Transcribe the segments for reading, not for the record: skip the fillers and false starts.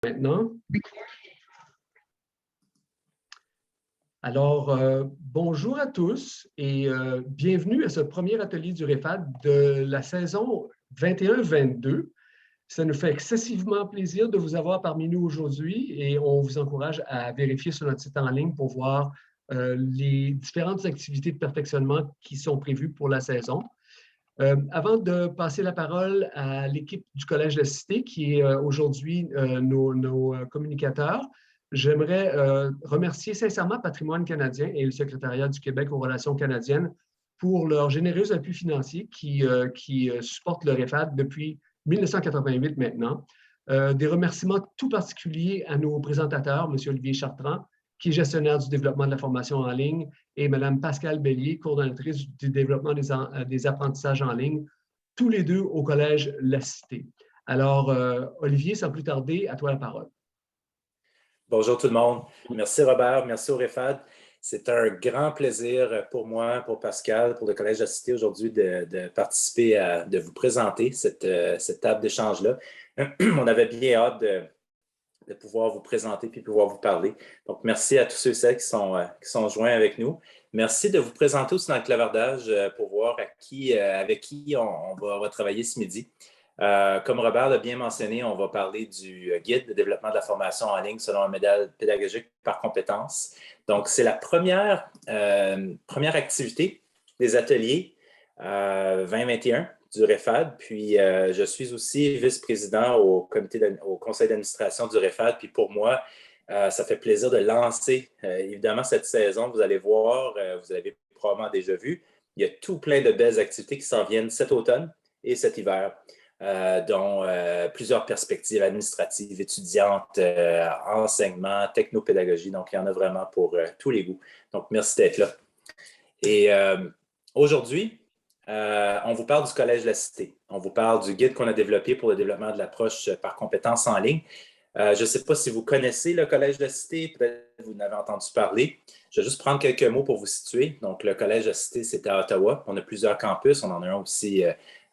Maintenant. Alors, bonjour à tous et bienvenue à ce premier atelier du REFAD de la saison 21-22. Ça nous fait excessivement plaisir de vous avoir parmi nous aujourd'hui et on vous encourage à vérifier sur notre site en ligne pour voir les différentes activités de perfectionnement qui sont prévues pour la saison. Avant de passer la parole à l'équipe du Collège de la Cité, qui est aujourd'hui nos communicateurs, j'aimerais remercier sincèrement Patrimoine canadien et le Secrétariat du Québec aux relations canadiennes pour leur généreux appui financier qui supporte le REFAD depuis 1988 maintenant. Des remerciements tout particuliers à nos présentateurs, M. Olivier Chartrand, qui est gestionnaire du développement de la formation en ligne, et Mme Pascale Bellier, coordonnatrice du développement des apprentissages en ligne, tous les deux au Collège La Cité. Alors, Olivier, sans plus tarder, à toi la parole. Bonjour tout le monde. Merci Robert, merci au REFAD. C'est un grand plaisir pour moi, pour Pascal, pour le Collège de la Cité aujourd'hui de participer, de vous présenter cette table d'échange-là. On avait bien hâte de pouvoir vous présenter puis pouvoir vous parler. Donc, merci à tous ceux et celles qui sont joints avec nous. Merci de vous présenter aussi dans le clavardage pour voir avec qui on va travailler ce midi. Comme Robert l'a bien mentionné, on va parler du guide de développement de la formation en ligne selon un modèle pédagogique par compétences. Donc, c'est la première activité des ateliers 2021 du REFAD. Puis, je suis aussi vice-président au conseil d'administration du REFAD. Puis, pour moi, ça fait plaisir de lancer évidemment cette saison. Vous allez voir, vous avez probablement déjà vu, il y a tout plein de belles activités qui s'en viennent cet automne et cet hiver. Dont plusieurs perspectives administratives, étudiantes, enseignement, technopédagogie. Donc, il y en a vraiment pour tous les goûts. Donc, merci d'être là. Et aujourd'hui, on vous parle du Collège de la Cité. On vous parle du guide qu'on a développé pour le développement de l'approche par compétences en ligne. Je ne sais pas si vous connaissez le Collège de la Cité, peut-être que vous en avez entendu parler. Je vais juste prendre quelques mots pour vous situer. Donc, le Collège de la Cité, c'est à Ottawa. On a plusieurs campus. On en a un aussi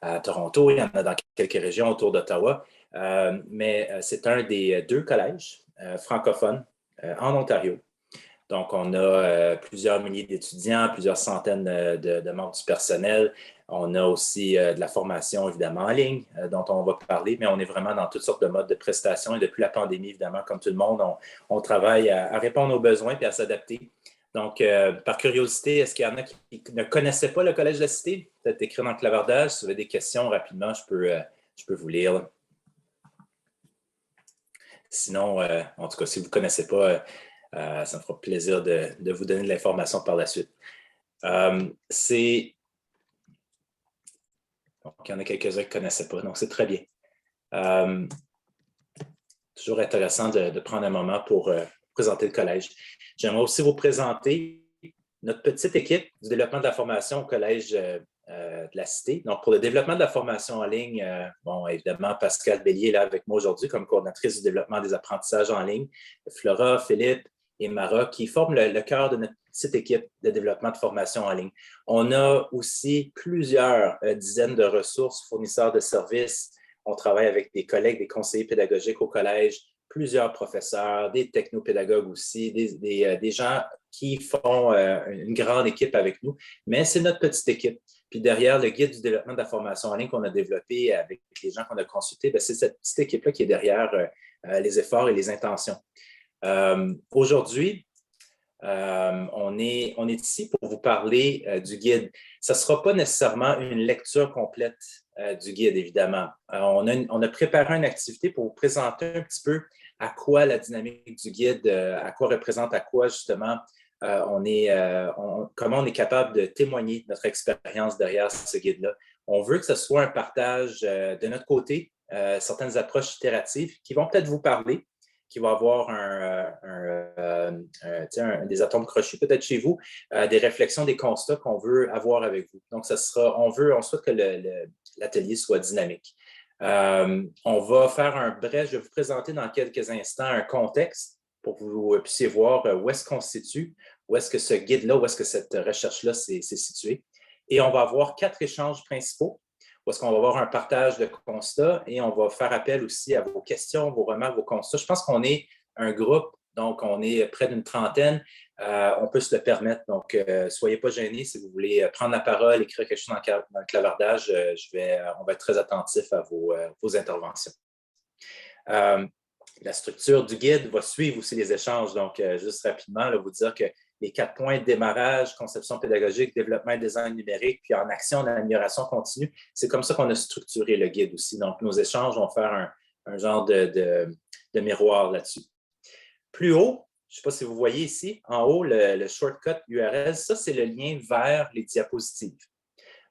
à Toronto. Il y en a dans quelques régions autour d'Ottawa. Mais c'est un des deux collèges francophones en Ontario. Donc, on a plusieurs milliers d'étudiants, plusieurs centaines de membres du personnel. On a aussi de la formation, évidemment, en ligne, dont on va parler, mais on est vraiment dans toutes sortes de modes de prestations. Et depuis la pandémie, évidemment, comme tout le monde, on travaille à répondre aux besoins et à s'adapter. Donc, par curiosité, est-ce qu'il y en a qui ne connaissaient pas le Collège de la Cité? Peut-être écrit dans le clavardage. Si vous avez des questions, rapidement, je peux vous lire. Sinon, en tout cas, si vous ne connaissez pas, ça me fera plaisir de vous donner de l'information par la suite. Donc, il y en a quelques-uns qui ne connaissaient pas, donc c'est très bien. Toujours intéressant de prendre un moment pour présenter le collège. J'aimerais aussi vous présenter notre petite équipe du développement de la formation au Collège de la Cité. Donc, pour le développement de la formation en ligne, bon, évidemment, Pascale Bellier est là avec moi aujourd'hui comme coordonnatrice du développement des apprentissages en ligne. Flora, Philippe et Mara qui forment le cœur de notre petite équipe de développement de formation en ligne. On a aussi plusieurs dizaines de ressources, fournisseurs de services. On travaille avec des collègues, des conseillers pédagogiques au collège, plusieurs professeurs, des technopédagogues aussi, des gens qui font une grande équipe avec nous. Mais c'est notre petite équipe. Puis derrière le guide du développement de la formation en ligne qu'on a développé avec les gens qu'on a consultés, c'est cette petite équipe-là qui est derrière les efforts et les intentions. Aujourd'hui, on est ici pour vous parler du guide. Ce ne sera pas nécessairement une lecture complète du guide, évidemment. On a préparé une activité pour vous présenter un petit peu à quoi la dynamique du guide, à quoi représente, à quoi justement comment on est capable de témoigner de notre expérience derrière ce guide-là. On veut que ce soit un partage de notre côté, certaines approches itératives qui vont peut-être vous parler, qui vont avoir des atomes crochus peut-être chez vous, des réflexions, des constats qu'on veut avoir avec vous. Donc, on souhaite que l'atelier soit dynamique. On va faire je vais vous présenter dans quelques instants un contexte pour que vous puissiez voir où est-ce qu'on se situe, où est-ce que ce guide-là, où est-ce que cette recherche-là s'est située. Et on va avoir 4 échanges principaux où est-ce qu'on va avoir un partage de constats et on va faire appel aussi à vos questions, vos remarques, vos constats. Je pense qu'on est un groupe, donc on est près d'une trentaine. On peut se le permettre. Donc, soyez pas gênés si vous voulez prendre la parole, écrire quelque chose dans le clavardage. On va être très attentif à vos interventions. La structure du guide va suivre aussi les échanges. Donc, juste rapidement, là, vous dire que les 4 points de démarrage, conception pédagogique, développement et design numérique, puis en action, l'amélioration continue, c'est comme ça qu'on a structuré le guide aussi. Donc, nos échanges vont faire un genre de miroir là-dessus. Plus haut, je ne sais pas si vous voyez ici, en haut, le shortcut URL, ça, c'est le lien vers les diapositives.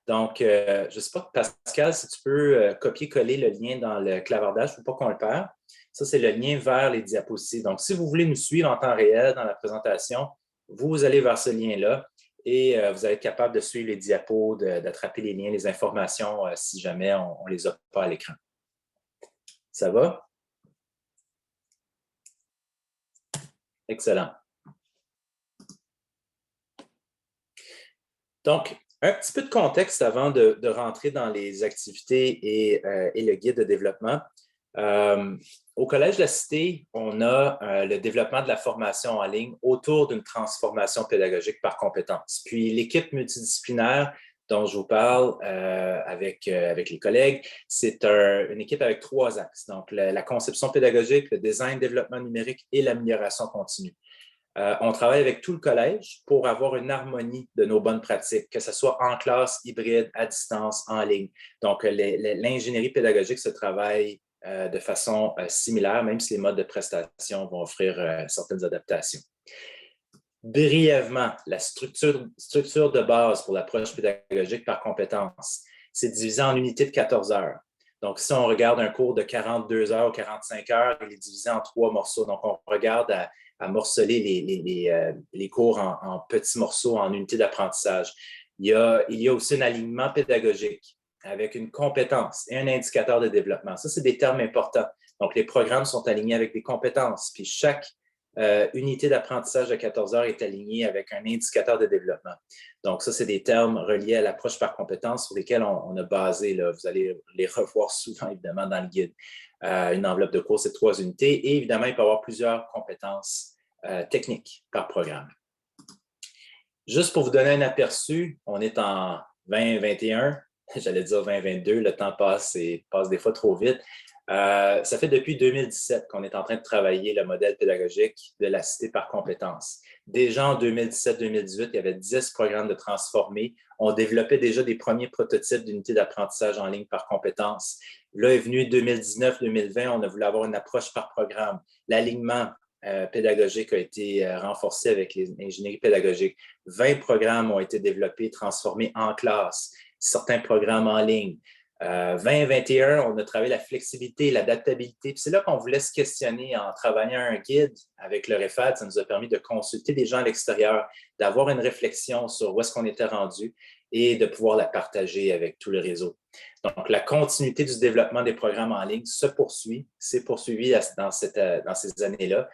Donc, je ne sais pas, Pascal, si tu peux copier-coller le lien dans le clavardage, il ne faut pas qu'on le perde. Ça, c'est le lien vers les diapositives. Donc, si vous voulez nous suivre en temps réel dans la présentation, vous allez vers ce lien-là et vous allez être capable de suivre les diapos, d'attraper les liens, les informations si jamais on ne les a pas à l'écran. Ça va? Excellent. Donc, un petit peu de contexte avant de rentrer dans les activités et le guide de développement. Au Collège de la Cité, on a le développement de la formation en ligne autour d'une transformation pédagogique par compétences. Puis l'équipe multidisciplinaire dont je vous parle avec les collègues, c'est une équipe avec 3 axes. Donc, la conception pédagogique, le design, développement numérique et l'amélioration continue. On travaille avec tout le collège pour avoir une harmonie de nos bonnes pratiques, que ce soit en classe, hybride, à distance, en ligne. Donc, l'ingénierie pédagogique se travaille de façon similaire, même si les modes de prestation vont offrir certaines adaptations. Brièvement, la structure de base pour l'approche pédagogique par compétences, c'est divisé en unités de 14 heures. Donc, si on regarde un cours de 42 heures ou 45 heures, il est divisé en 3 morceaux. Donc, on regarde à morceler les cours en petits morceaux, en unités d'apprentissage. Il y a aussi un alignement pédagogique avec une compétence et un indicateur de développement. Ça, c'est des termes importants. Donc, les programmes sont alignés avec des compétences, puis chaque unité d'apprentissage de 14 heures est alignée avec un indicateur de développement. Donc, ça, c'est des termes reliés à l'approche par compétences sur lesquels on a basé. Là, vous allez les revoir souvent, évidemment, dans le guide. Une enveloppe de cours, c'est 3 unités. Et évidemment, il peut y avoir plusieurs compétences techniques par programme. Juste pour vous donner un aperçu, on est en 2021, j'allais dire 2022, le temps passe des fois trop vite. Ça fait depuis 2017 qu'on est en train de travailler le modèle pédagogique de la cité par compétences. Déjà en 2017-2018, il y avait 10 programmes de transformés. On développait déjà des premiers prototypes d'unités d'apprentissage en ligne par compétences. Là est venu 2019-2020, on a voulu avoir une approche par programme. L'alignement pédagogique a été renforcé avec l'ingénierie pédagogique. 20 programmes ont été développés, transformés en classe, certains programmes en ligne. 2021, on a travaillé la flexibilité, l'adaptabilité. Puis c'est là qu'on voulait se questionner en travaillant un guide avec le REFAD. Ça nous a permis de consulter des gens à l'extérieur, d'avoir une réflexion sur où est-ce qu'on était rendu et de pouvoir la partager avec tout le réseau. Donc, la continuité du développement des programmes en ligne s'est poursuivi dans ces années-là.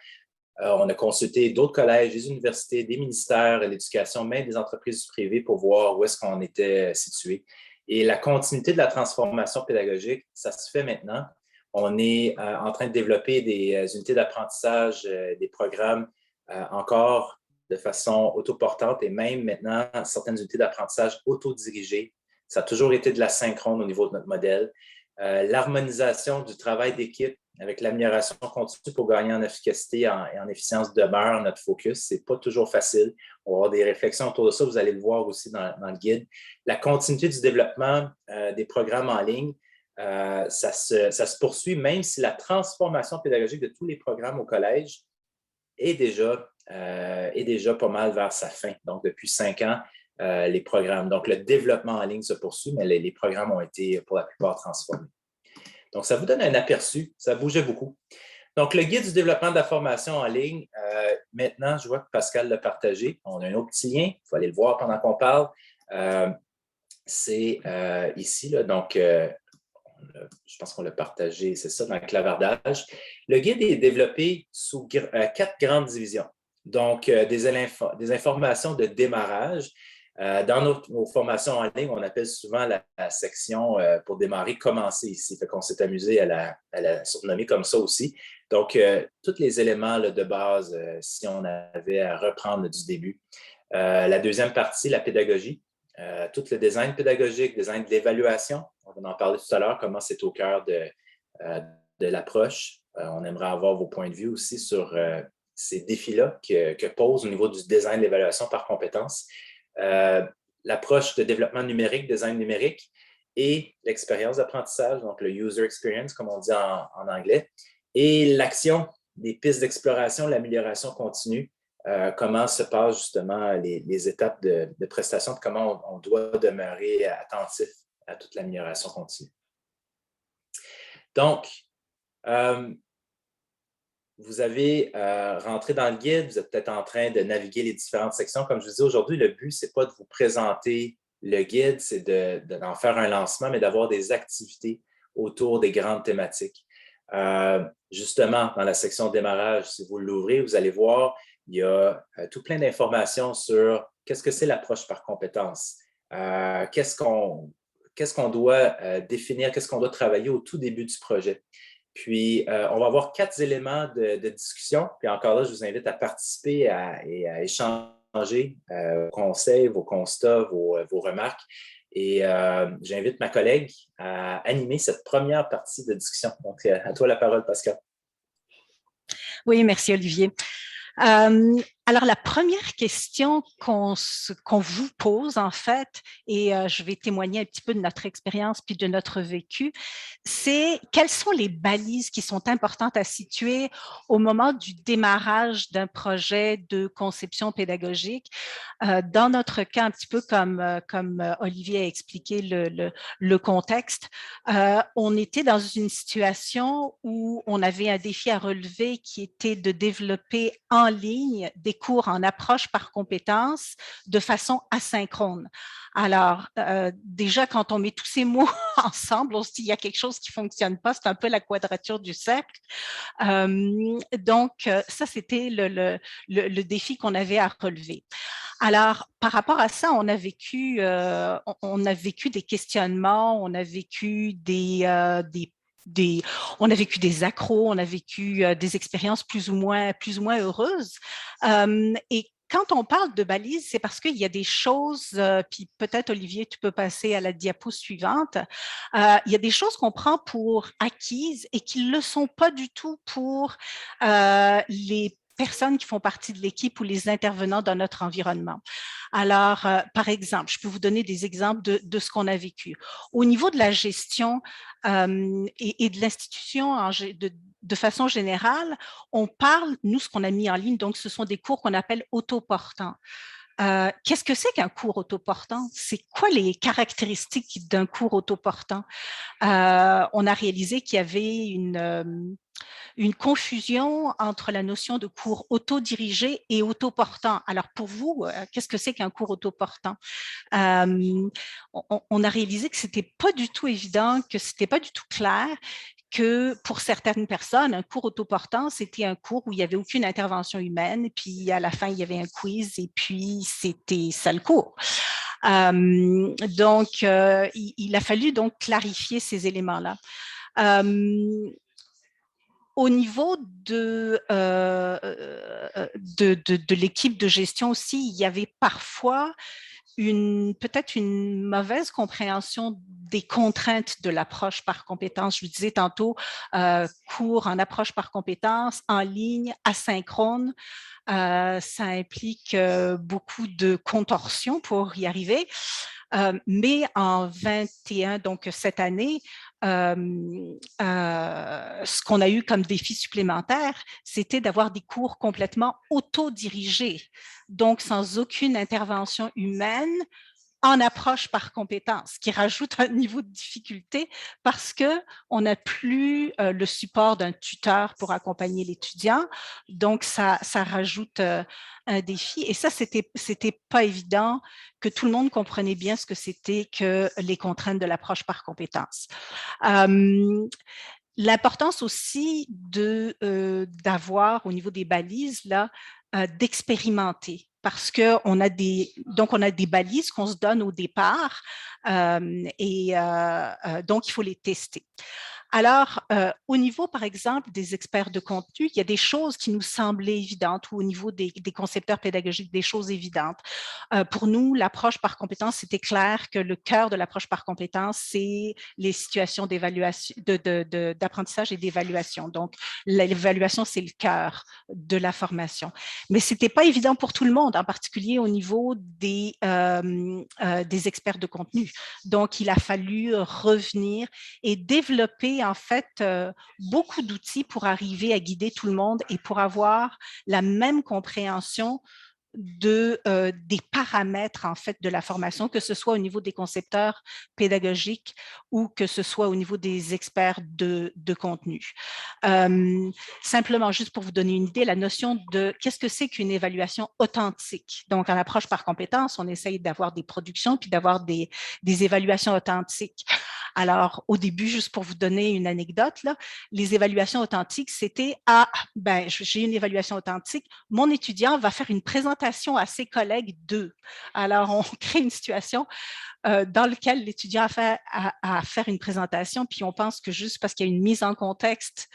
On a consulté d'autres collèges, des universités, des ministères de l'éducation, même des entreprises privées pour voir où est-ce qu'on était situé. Et la continuité de la transformation pédagogique, ça se fait maintenant. On est en train de développer des unités d'apprentissage, des programmes encore de façon autoportante et même maintenant certaines unités d'apprentissage autodirigées. Ça a toujours été de la synchrone au niveau de notre modèle. L'harmonisation du travail d'équipe avec l'amélioration continue pour gagner en efficacité et en efficience demeure notre focus. Ce n'est pas toujours facile. On va avoir des réflexions autour de ça. Vous allez le voir aussi dans le guide. La continuité du développement des programmes en ligne, ça se poursuit même si la transformation pédagogique de tous les programmes au collège est déjà pas mal vers sa fin. Donc, depuis 5 ans, les programmes. Donc, le développement en ligne se poursuit, mais les programmes ont été pour la plupart transformés. Donc, ça vous donne un aperçu. Ça bougeait beaucoup. Donc, le guide du développement de la formation en ligne, maintenant, je vois que Pascal l'a partagé. On a un autre petit lien. Il faut aller le voir pendant qu'on parle. C'est ici. Là, donc, je pense qu'on l'a partagé, c'est ça, dans le clavardage. Le guide est développé sous 4 grandes divisions. Donc, des informations de démarrage. Dans nos formations en ligne, on appelle souvent la section pour démarrer commencer ici. Fait qu'on s'est amusé à la surnommer comme ça aussi. Donc, tous les éléments là, de base, si on avait à reprendre du début. La deuxième partie, la pédagogie. Tout le design pédagogique, design de l'évaluation. On va en parler tout à l'heure, comment c'est au cœur de l'approche. On aimerait avoir vos points de vue aussi sur ces défis-là que pose au niveau du design de l'évaluation par compétences. L'approche de développement numérique, design numérique et l'expérience d'apprentissage, donc le user experience, comme on dit en anglais, et l'action, des pistes d'exploration, l'amélioration continue, comment se passent justement les étapes de prestation, comment on doit demeurer attentif à toute l'amélioration continue. Donc, vous avez rentré dans le guide, vous êtes peut-être en train de naviguer les différentes sections. Comme je vous dis aujourd'hui, le but, ce n'est pas de vous présenter le guide, c'est d'en faire un lancement, mais d'avoir des activités autour des grandes thématiques. Justement, dans la section démarrage, si vous l'ouvrez, vous allez voir, il y a tout plein d'informations sur qu'est-ce que c'est l'approche par compétences, qu'est-ce qu'on doit définir, qu'est-ce qu'on doit travailler au tout début du projet. Puis, on va avoir 4 éléments de discussion. Puis encore là, je vous invite à participer et à échanger vos conseils, vos constats, vos remarques. Et j'invite ma collègue à animer cette première partie de discussion. Donc, à toi la parole, Pascal. Oui, merci Olivier. Alors, la première question qu'on vous pose, en fait, et je vais témoigner un petit peu de notre expérience puis de notre vécu, c'est quelles sont les balises qui sont importantes à situer au moment du démarrage d'un projet de conception pédagogique. Dans notre cas, un petit peu comme Olivier a expliqué le contexte, on était dans une situation où on avait un défi à relever qui était de développer en ligne des cours en approche par compétences de façon asynchrone. Alors, déjà, quand on met tous ces mots ensemble, on se dit il y a quelque chose qui ne fonctionne pas, c'est un peu la quadrature du cercle. Donc, ça, c'était le défi qu'on avait à relever. Alors, par rapport à ça, on a vécu des questionnements, on a vécu on a vécu des accros, on a vécu des expériences plus ou moins heureuses. Et quand on parle de balises, c'est parce qu'il y a des choses, puis peut-être Olivier, tu peux passer à la diapo suivante, il y a des choses qu'on prend pour acquises et qui ne le sont pas du tout pour les personnes qui font partie de l'équipe ou les intervenants dans notre environnement. Alors, par exemple, je peux vous donner des exemples de ce qu'on a vécu. Au niveau de la gestion et de l'institution de façon générale, on parle, nous, ce qu'on a mis en ligne, donc ce sont des cours qu'on appelle autoportants. Qu'est-ce que c'est qu'un cours autoportant? C'est quoi les caractéristiques d'un cours autoportant? On a réalisé qu'il y avait une confusion entre la notion de cours autodirigé et autoportant. Alors, pour vous, qu'est-ce que c'est qu'un cours autoportant? On a réalisé que ce n'était pas du tout évident, que ce n'était pas du tout clair, que pour certaines personnes, un cours autoportant, c'était un cours où il n'y avait aucune intervention humaine, puis à la fin, il y avait un quiz, et puis c'était ça le cours. Donc, il a fallu donc clarifier ces éléments-là. Au niveau de l'équipe de gestion aussi, il y avait parfois peut-être une mauvaise compréhension des contraintes de l'approche par compétence. Je vous disais tantôt, cours en approche par compétence, en ligne, asynchrone. Ça implique beaucoup de contorsions pour y arriver. Mais en 21, donc cette année, ce qu'on a eu comme défi supplémentaire, c'était d'avoir des cours complètement autodirigés, donc sans aucune intervention humaine, en approche par compétence, qui rajoute un niveau de difficulté parce qu'on n'a plus le support d'un tuteur pour accompagner l'étudiant. Donc, ça rajoute un défi. Et ça, c'était pas évident que tout le monde comprenait bien ce que c'était que les contraintes de l'approche par compétence. L'importance aussi d'avoir au niveau des balises, là, d'expérimenter. parce qu'on a on a des balises qu'on se donne au départ donc il faut les tester. Alors, au niveau, par exemple, des experts de contenu, il y a des choses qui nous semblaient évidentes ou au niveau des concepteurs pédagogiques, des choses évidentes. Pour nous, l'approche par compétence, c'était clair que le cœur de l'approche par compétence, c'est les situations d'évaluation, d'apprentissage et d'évaluation. Donc, l'évaluation, c'est le cœur de la formation. Mais ce n'était pas évident pour tout le monde, en particulier au niveau des experts de contenu. Donc, il a fallu revenir et développer en fait beaucoup d'outils pour arriver à guider tout le monde et pour avoir la même compréhension des paramètres en fait de la formation, que ce soit au niveau des concepteurs pédagogiques ou que ce soit au niveau des experts de contenu. Simplement, juste pour vous donner une idée, la notion de qu'est-ce que c'est qu'une évaluation authentique. Donc, en approche par compétence, on essaye d'avoir des productions puis d'avoir des évaluations authentiques. Alors, au début, juste pour vous donner une anecdote, là, les évaluations authentiques, c'était j'ai une évaluation authentique, mon étudiant va faire une présentation à ses collègues d'eux. Alors, on crée une situation dans laquelle l'étudiant a à faire une présentation, puis on pense que juste parce qu'il y a une mise en contexte,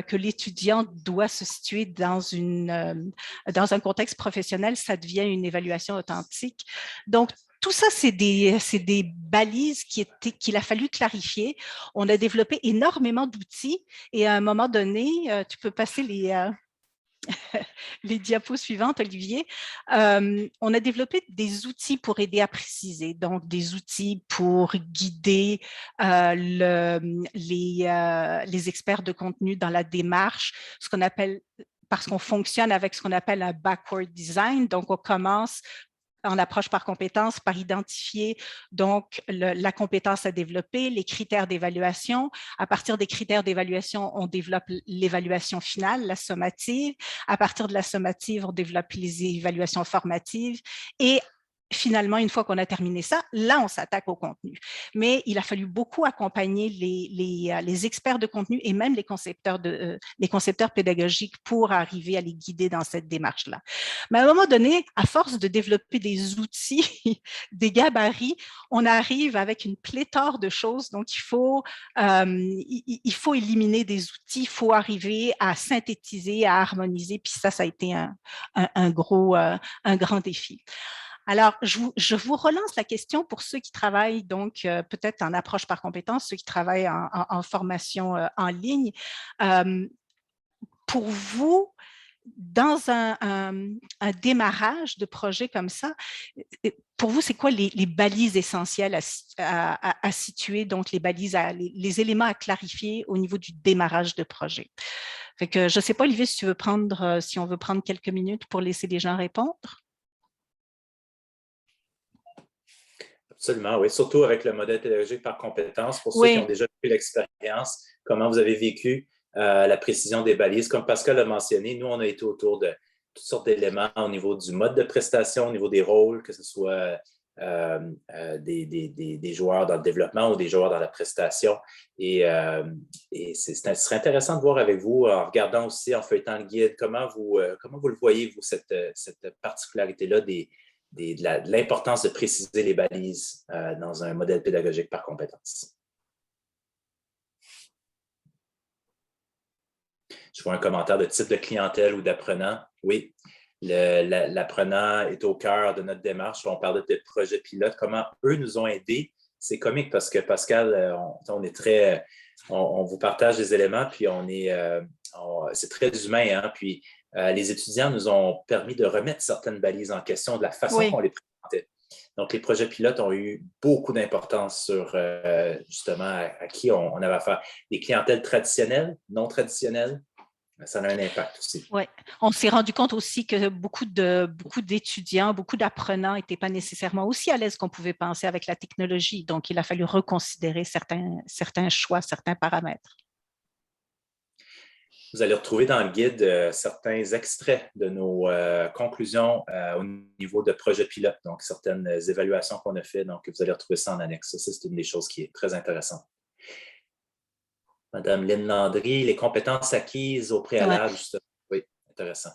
que l'étudiant doit se situer dans un contexte professionnel, ça devient une évaluation authentique. Donc, tout ça, c'est des balises qu'il a fallu clarifier. On a développé énormément d'outils et à un moment donné, tu peux passer les diapos suivantes, Olivier. On a développé des outils pour aider à préciser, donc des outils pour guider les experts de contenu dans la démarche, ce qu'on appelle, parce qu'on fonctionne avec ce qu'on appelle un backward design, donc on commence en approche par compétence, par identifier donc la compétence à développer, les critères d'évaluation. À partir des critères d'évaluation, on développe l'évaluation finale, la sommative. À partir de la sommative, on développe les évaluations formatives et finalement, une fois qu'on a terminé ça, là, on s'attaque au contenu. Mais il a fallu beaucoup accompagner les experts de contenu et même les concepteurs pédagogiques pour arriver à les guider dans cette démarche-là. Mais à un moment donné, à force de développer des outils, des gabarits, on arrive avec une pléthore de choses. Donc, il faut éliminer des outils, il faut arriver à synthétiser, à harmoniser. Puis ça a été un grand défi. Alors, je vous relance la question pour ceux qui travaillent donc peut-être en approche par compétence, ceux qui travaillent en formation en ligne. Pour vous, dans un démarrage de projet comme ça, pour vous, c'est quoi les balises essentielles à situer, donc les balises, les éléments à clarifier au niveau du démarrage de projet? Fait que, je ne sais pas, Olivier, si on veut prendre quelques minutes pour laisser les gens répondre. Absolument, oui. Surtout avec le modèle pédagogique par compétence. Pour ceux qui ont déjà eu l'expérience, comment vous avez vécu la précision des balises? Comme Pascal l'a mentionné, nous, on a été autour de toutes sortes d'éléments au niveau du mode de prestation, au niveau des rôles, que ce soit des joueurs dans le développement ou des joueurs dans la prestation. Et ce serait intéressant de voir avec vous, en regardant aussi, en feuilletant le guide, comment vous le voyez, vous, cette particularité-là de l'importance de préciser les balises dans un modèle pédagogique par compétence. Je vois un commentaire de type de clientèle ou d'apprenant. Oui, l'apprenant est au cœur de notre démarche. On parlait de projets pilotes. Comment eux nous ont aidés? C'est comique parce que Pascal, on vous partage des éléments, puis c'est très humain, hein? Puis les étudiants nous ont permis de remettre certaines balises en question de la façon qu'on les présentait. Donc, les projets pilotes ont eu beaucoup d'importance sur justement à qui on avait affaire. Les clientèles traditionnelles, non traditionnelles, ça a un impact aussi. Oui, on s'est rendu compte aussi que beaucoup d'étudiants, beaucoup d'apprenants n'étaient pas nécessairement aussi à l'aise qu'on pouvait penser avec la technologie. Donc, il a fallu reconsidérer certains choix, certains paramètres. Vous allez retrouver dans le guide certains extraits de nos conclusions au niveau de projets pilotes, donc certaines évaluations qu'on a faites. Donc, vous allez retrouver ça en annexe. Ça, c'est une des choses qui est très intéressante. Madame Lynn Landry, les compétences acquises au préalable, justement. Oui, intéressant.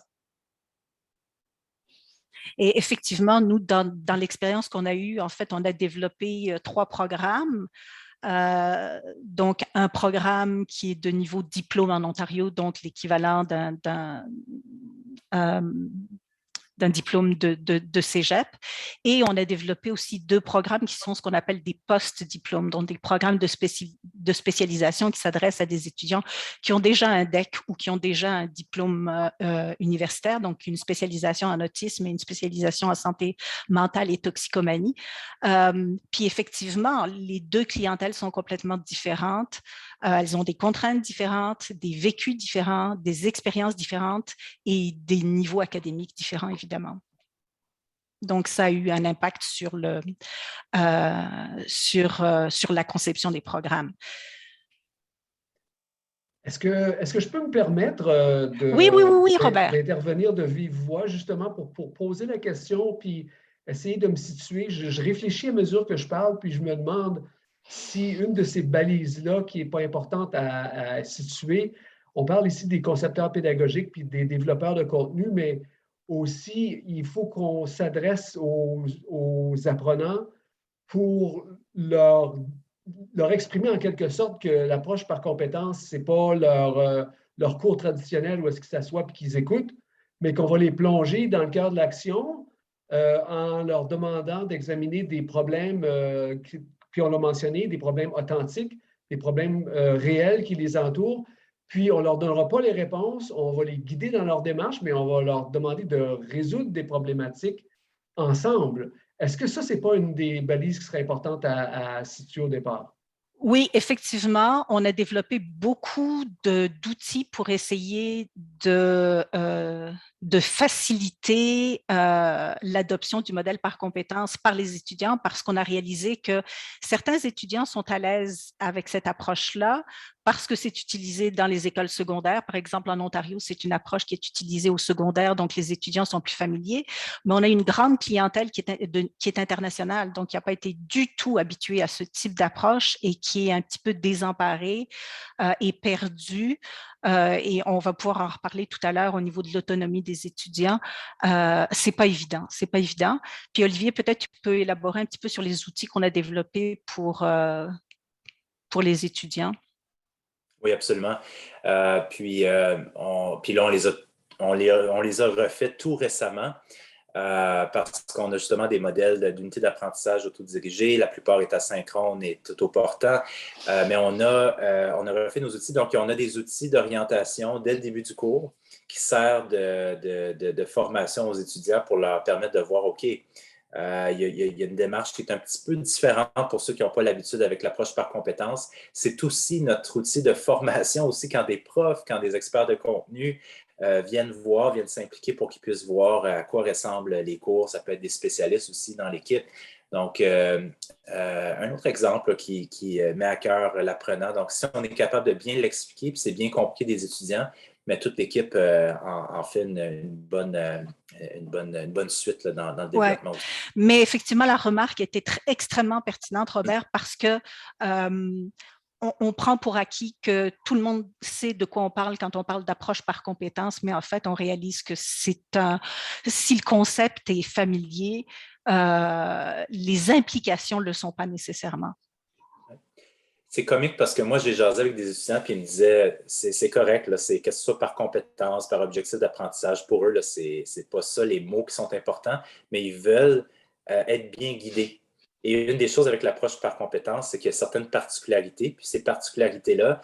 Et effectivement, nous, dans l'expérience qu'on a eue, en fait, on a développé 3 programmes. Donc, un programme qui est de niveau diplôme en Ontario, donc l'équivalent d'un diplôme de cégep. Et on a développé aussi 2 programmes qui sont ce qu'on appelle des post-diplômes, donc des programmes de spécialisation qui s'adressent à des étudiants qui ont déjà un DEC ou qui ont déjà un diplôme universitaire, donc une spécialisation en autisme et une spécialisation en santé mentale et toxicomanie. Puis effectivement, les 2 clientèles sont complètement différentes. Elles ont des contraintes différentes, des vécus différents, des expériences différentes et des niveaux académiques différents, évidemment. Donc, ça a eu un impact sur la conception des programmes. Est-ce que je peux me permettre Oui, Robert. d'intervenir de vive voix, justement, pour poser la question, puis essayer de me situer? Je réfléchis à mesure que je parle, puis je me demande si une de ces balises-là, qui n'est pas importante à situer, on parle ici des concepteurs pédagogiques puis des développeurs de contenu, mais aussi, il faut qu'on s'adresse aux apprenants pour leur exprimer en quelque sorte que l'approche par compétence, ce n'est pas leur cours traditionnel où est-ce qu'ils s'assoient et qu'ils écoutent, mais qu'on va les plonger dans le cœur de l'action en leur demandant d'examiner des problèmes, puis on l'a mentionné, des problèmes authentiques, des problèmes réels qui les entourent. Puis on ne leur donnera pas les réponses, on va les guider dans leur démarche, mais on va leur demander de résoudre des problématiques ensemble. Est-ce que ça, ce n'est pas une des balises qui serait importante à situer au départ? Oui, effectivement, on a développé beaucoup d'outils pour essayer de faciliter l'adoption du modèle par compétences par les étudiants parce qu'on a réalisé que certains étudiants sont à l'aise avec cette approche-là parce que c'est utilisé dans les écoles secondaires. Par exemple, en Ontario, c'est une approche qui est utilisée au secondaire, donc les étudiants sont plus familiers. Mais on a une grande clientèle qui est internationale, donc qui n'a pas été du tout habituée à ce type d'approche et qui est un petit peu désemparée et perdue. Et on va pouvoir en reparler tout à l'heure au niveau de l'autonomie des étudiants. C'est pas évident. Puis Olivier, peut-être tu peux élaborer un petit peu sur les outils qu'on a développés pour les étudiants. Oui, absolument. Puis là, on les a refaits tout récemment parce qu'on a justement des modèles d'unités d'apprentissage autodirigées. La plupart est asynchrone et autoportant. Mais on a refait nos outils. Donc, on a des outils d'orientation dès le début du cours qui servent de formation aux étudiants pour leur permettre de voir, OK, il y a une démarche qui est un petit peu différente pour ceux qui n'ont pas l'habitude avec l'approche par compétences. C'est aussi notre outil de formation aussi quand des profs, quand des experts de contenu viennent s'impliquer pour qu'ils puissent voir à quoi ressemblent les cours. Ça peut être des spécialistes aussi dans l'équipe. Donc, un autre exemple qui met à cœur l'apprenant. Donc, si on est capable de bien l'expliquer, puis c'est bien compris des étudiants, mais toute l'équipe en fait une bonne suite là, dans le développement. Ouais. Mais effectivement, la remarque était extrêmement pertinente, Robert, parce que on prend pour acquis que tout le monde sait de quoi on parle quand on parle d'approche par compétence, mais en fait, on réalise que si le concept est familier, les implications ne le sont pas nécessairement. C'est comique parce que moi, j'ai jasé avec des étudiants et ils me disaient c'est correct, là, que ce soit par compétence, par objectif d'apprentissage. Pour eux, ce n'est pas ça les mots qui sont importants, mais ils veulent être bien guidés. Et une des choses avec l'approche par compétence, c'est qu'il y a certaines particularités. Puis ces particularités-là,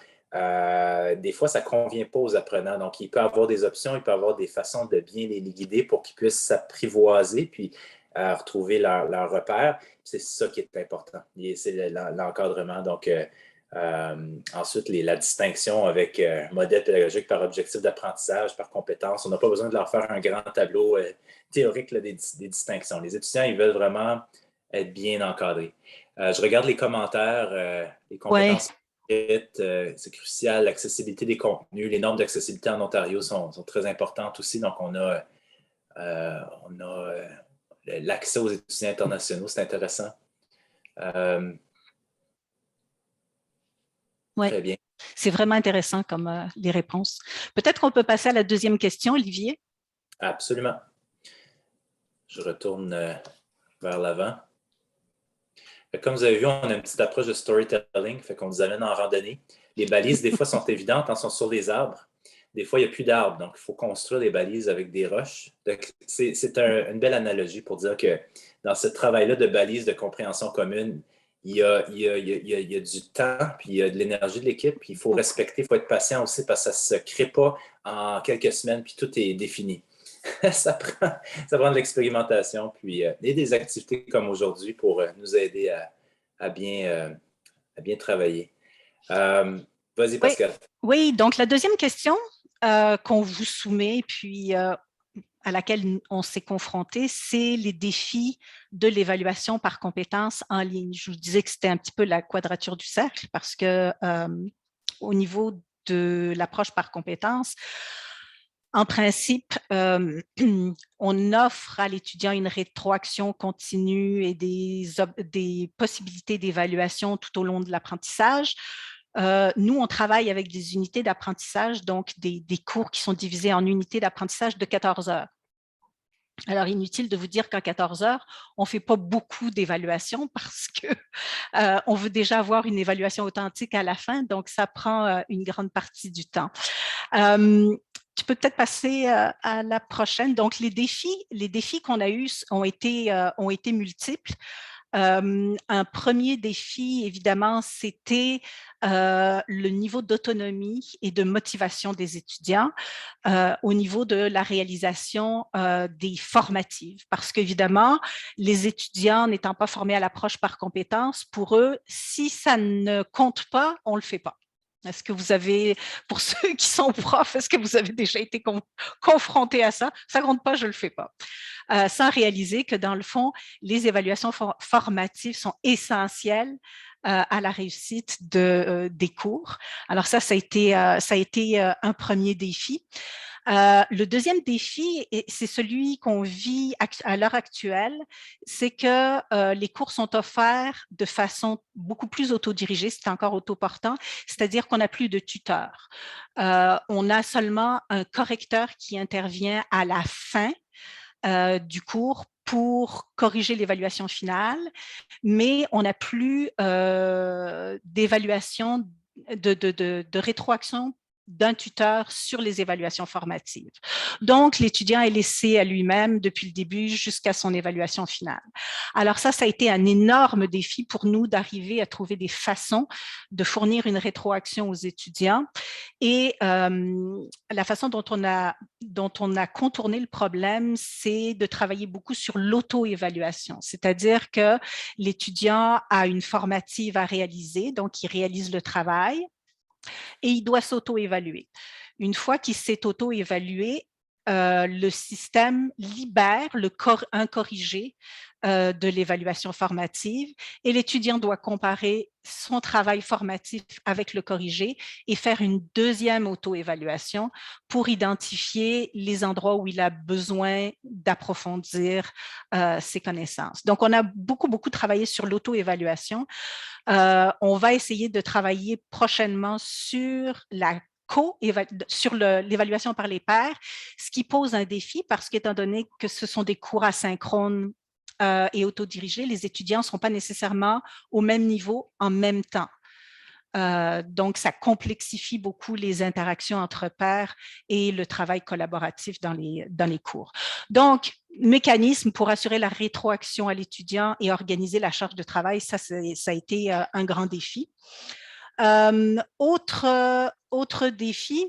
des fois, ça ne convient pas aux apprenants. Donc, il peut y avoir des options, il peut y avoir des façons de bien les guider pour qu'ils puissent s'apprivoiser puis retrouver leur repère. C'est ça qui est important. C'est l'encadrement. Donc, ensuite, la distinction avec modèle pédagogique par objectif d'apprentissage, par compétence. On n'a pas besoin de leur faire un grand tableau théorique là, des distinctions. Les étudiants, ils veulent vraiment être bien encadrés. Je regarde les commentaires, les compétences. Ouais. C'est crucial, l'accessibilité des contenus. Les normes d'accessibilité en Ontario sont très importantes aussi. Donc, on a l'accès aux étudiants internationaux, c'est intéressant. Oui, très bien. C'est vraiment intéressant comme les réponses. Peut-être qu'on peut passer à la deuxième question, Olivier? Absolument. je retourne vers l'avant. Comme vous avez vu, on a une petite approche de storytelling, fait qu'on vous amène en randonnée. Les balises, des fois, sont évidentes, elles sont sur les arbres. Des fois, il n'y a plus d'arbres, donc il faut construire des balises avec des roches. C'est une belle analogie pour dire que dans ce travail-là de balises de compréhension commune, il y a du temps, puis il y a de l'énergie de l'équipe, puis il faut respecter, il faut être patient aussi parce que ça ne se crée pas en quelques semaines, puis tout est défini. ça prend de l'expérimentation, puis et des activités comme aujourd'hui pour nous aider à bien travailler. Vas-y, Pascal. Oui, donc la deuxième question qu'on vous soumet, puis à laquelle on s'est confronté, c'est les défis de l'évaluation par compétences en ligne. Je vous disais que c'était un petit peu la quadrature du cercle parce que au niveau de l'approche par compétences, en principe, on offre à l'étudiant une rétroaction continue et des possibilités d'évaluation tout au long de l'apprentissage. Nous, on travaille avec des unités d'apprentissage, donc des cours qui sont divisés en unités d'apprentissage de 14 heures. Alors, inutile de vous dire qu'en 14 heures, on ne fait pas beaucoup d'évaluations parce qu'on veut déjà avoir une évaluation authentique à la fin, donc ça prend une grande partie du temps. Tu peux peut-être passer à la prochaine. Donc, les défis qu'on a eus ont été multiples. Un premier défi, évidemment, c'était le niveau d'autonomie et de motivation des étudiants au niveau de la réalisation des formatives. Parce qu'évidemment, les étudiants n'étant pas formés à l'approche par compétences, pour eux, si ça ne compte pas, on ne le fait pas. Est-ce que vous avez, pour ceux qui sont profs, est-ce que vous avez déjà été confrontés à ça? Ça ne compte pas, je ne le fais pas. Sans réaliser que dans le fond, les évaluations formatives sont essentielles à la réussite des cours. Alors ça a été un premier défi. Le deuxième défi, c'est celui qu'on vit à l'heure actuelle, c'est que les cours sont offerts de façon beaucoup plus autodirigée, c'est encore autoportant, c'est-à-dire qu'on n'a plus de tuteur. On a seulement un correcteur qui intervient à la fin du cours pour corriger l'évaluation finale, mais on n'a plus d'évaluation, de rétroaction d'un tuteur sur les évaluations formatives. Donc, l'étudiant est laissé à lui-même depuis le début jusqu'à son évaluation finale. Alors ça a été un énorme défi pour nous d'arriver à trouver des façons de fournir une rétroaction aux étudiants. Et la façon dont on a contourné le problème, c'est de travailler beaucoup sur l'auto-évaluation, c'est-à-dire que l'étudiant a une formative à réaliser, donc il réalise le travail, et il doit s'auto-évaluer. Une fois qu'il s'est auto-évalué, le système libère un corrigé de l'évaluation formative et l'étudiant doit comparer son travail formatif avec le corrigé et faire une deuxième auto-évaluation pour identifier les endroits où il a besoin d'approfondir ses connaissances. Donc, on a beaucoup travaillé sur l'auto-évaluation. On va essayer de travailler prochainement sur l'évaluation par les pairs, ce qui pose un défi parce qu'étant donné que ce sont des cours asynchrones et autodirigés, les étudiants ne sont pas nécessairement au même niveau en même temps. Donc, ça complexifie beaucoup les interactions entre pairs et le travail collaboratif dans les cours. Donc, mécanisme pour assurer la rétroaction à l'étudiant et organiser la charge de travail, ça a été un grand défi. Autre défi,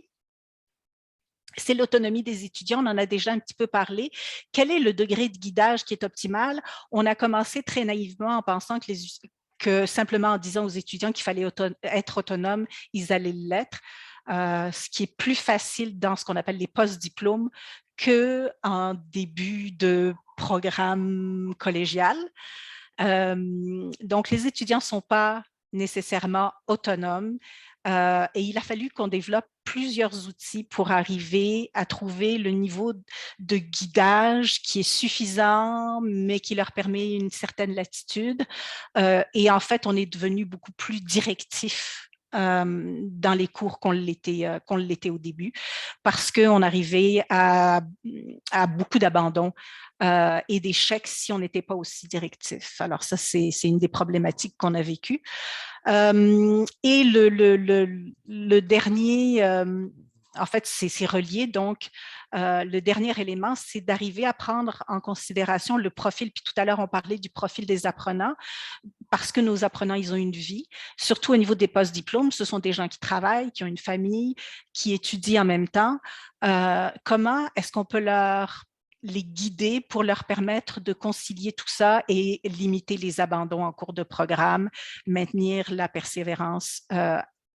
c'est l'autonomie des étudiants, on en a déjà un petit peu parlé. Quel est le degré de guidage qui est optimal? On a commencé très naïvement en pensant que simplement en disant aux étudiants qu'il fallait être autonome, ils allaient l'être, ce qui est plus facile dans ce qu'on appelle les post-diplômes qu'en début de programme collégial. Donc, les étudiants ne sont pas nécessairement autonomes. Et il a fallu qu'on développe plusieurs outils pour arriver à trouver le niveau de guidage qui est suffisant, mais qui leur permet une certaine latitude. Et en fait, on est devenu beaucoup plus directif dans les cours qu'on l'était au début, parce qu'on arrivait à beaucoup d'abandon et d'échecs si on n'était pas aussi directif. Alors ça, c'est une des problématiques qu'on a vécues. Et le dernier, en fait, c'est relié. Donc, le dernier élément, c'est d'arriver à prendre en considération le profil. Puis tout à l'heure, on parlait du profil des apprenants, parce que nos apprenants, ils ont une vie, surtout au niveau des post-diplômes. Ce sont des gens qui travaillent, qui ont une famille, qui étudient en même temps. Comment est-ce qu'on peut les guider pour leur permettre de concilier tout ça et limiter les abandons en cours de programme, maintenir la persévérance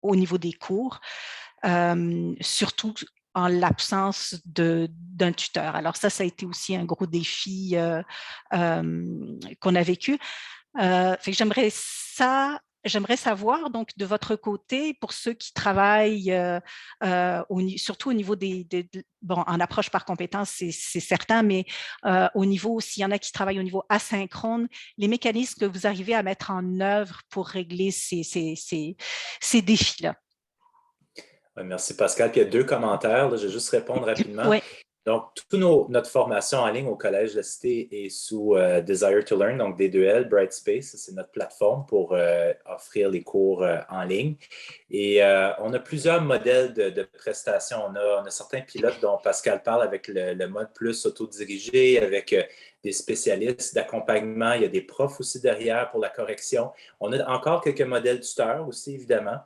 au niveau des cours, surtout en l'absence d'un tuteur. Alors ça a été aussi un gros défi qu'on a vécu. Fait que j'aimerais savoir, donc, de votre côté, pour ceux qui travaillent, surtout au niveau bon, en approche par compétence, c'est certain, mais au niveau, s'il y en a qui travaillent au niveau asynchrone, les mécanismes que vous arrivez à mettre en œuvre pour régler ces défis-là. Merci Pascal. Puis il y a 2 commentaires. Là, je vais juste répondre rapidement. Oui. Donc, toute notre formation en ligne au Collège de la Cité est sous Desire to Learn, donc D2L, Brightspace. C'est notre plateforme pour offrir les cours en ligne. Et on a plusieurs modèles de prestations. On a certains pilotes dont Pascal parle avec le mode plus autodirigé, avec des spécialistes d'accompagnement. Il y a des profs aussi derrière pour la correction. On a encore quelques modèles tuteurs aussi, évidemment.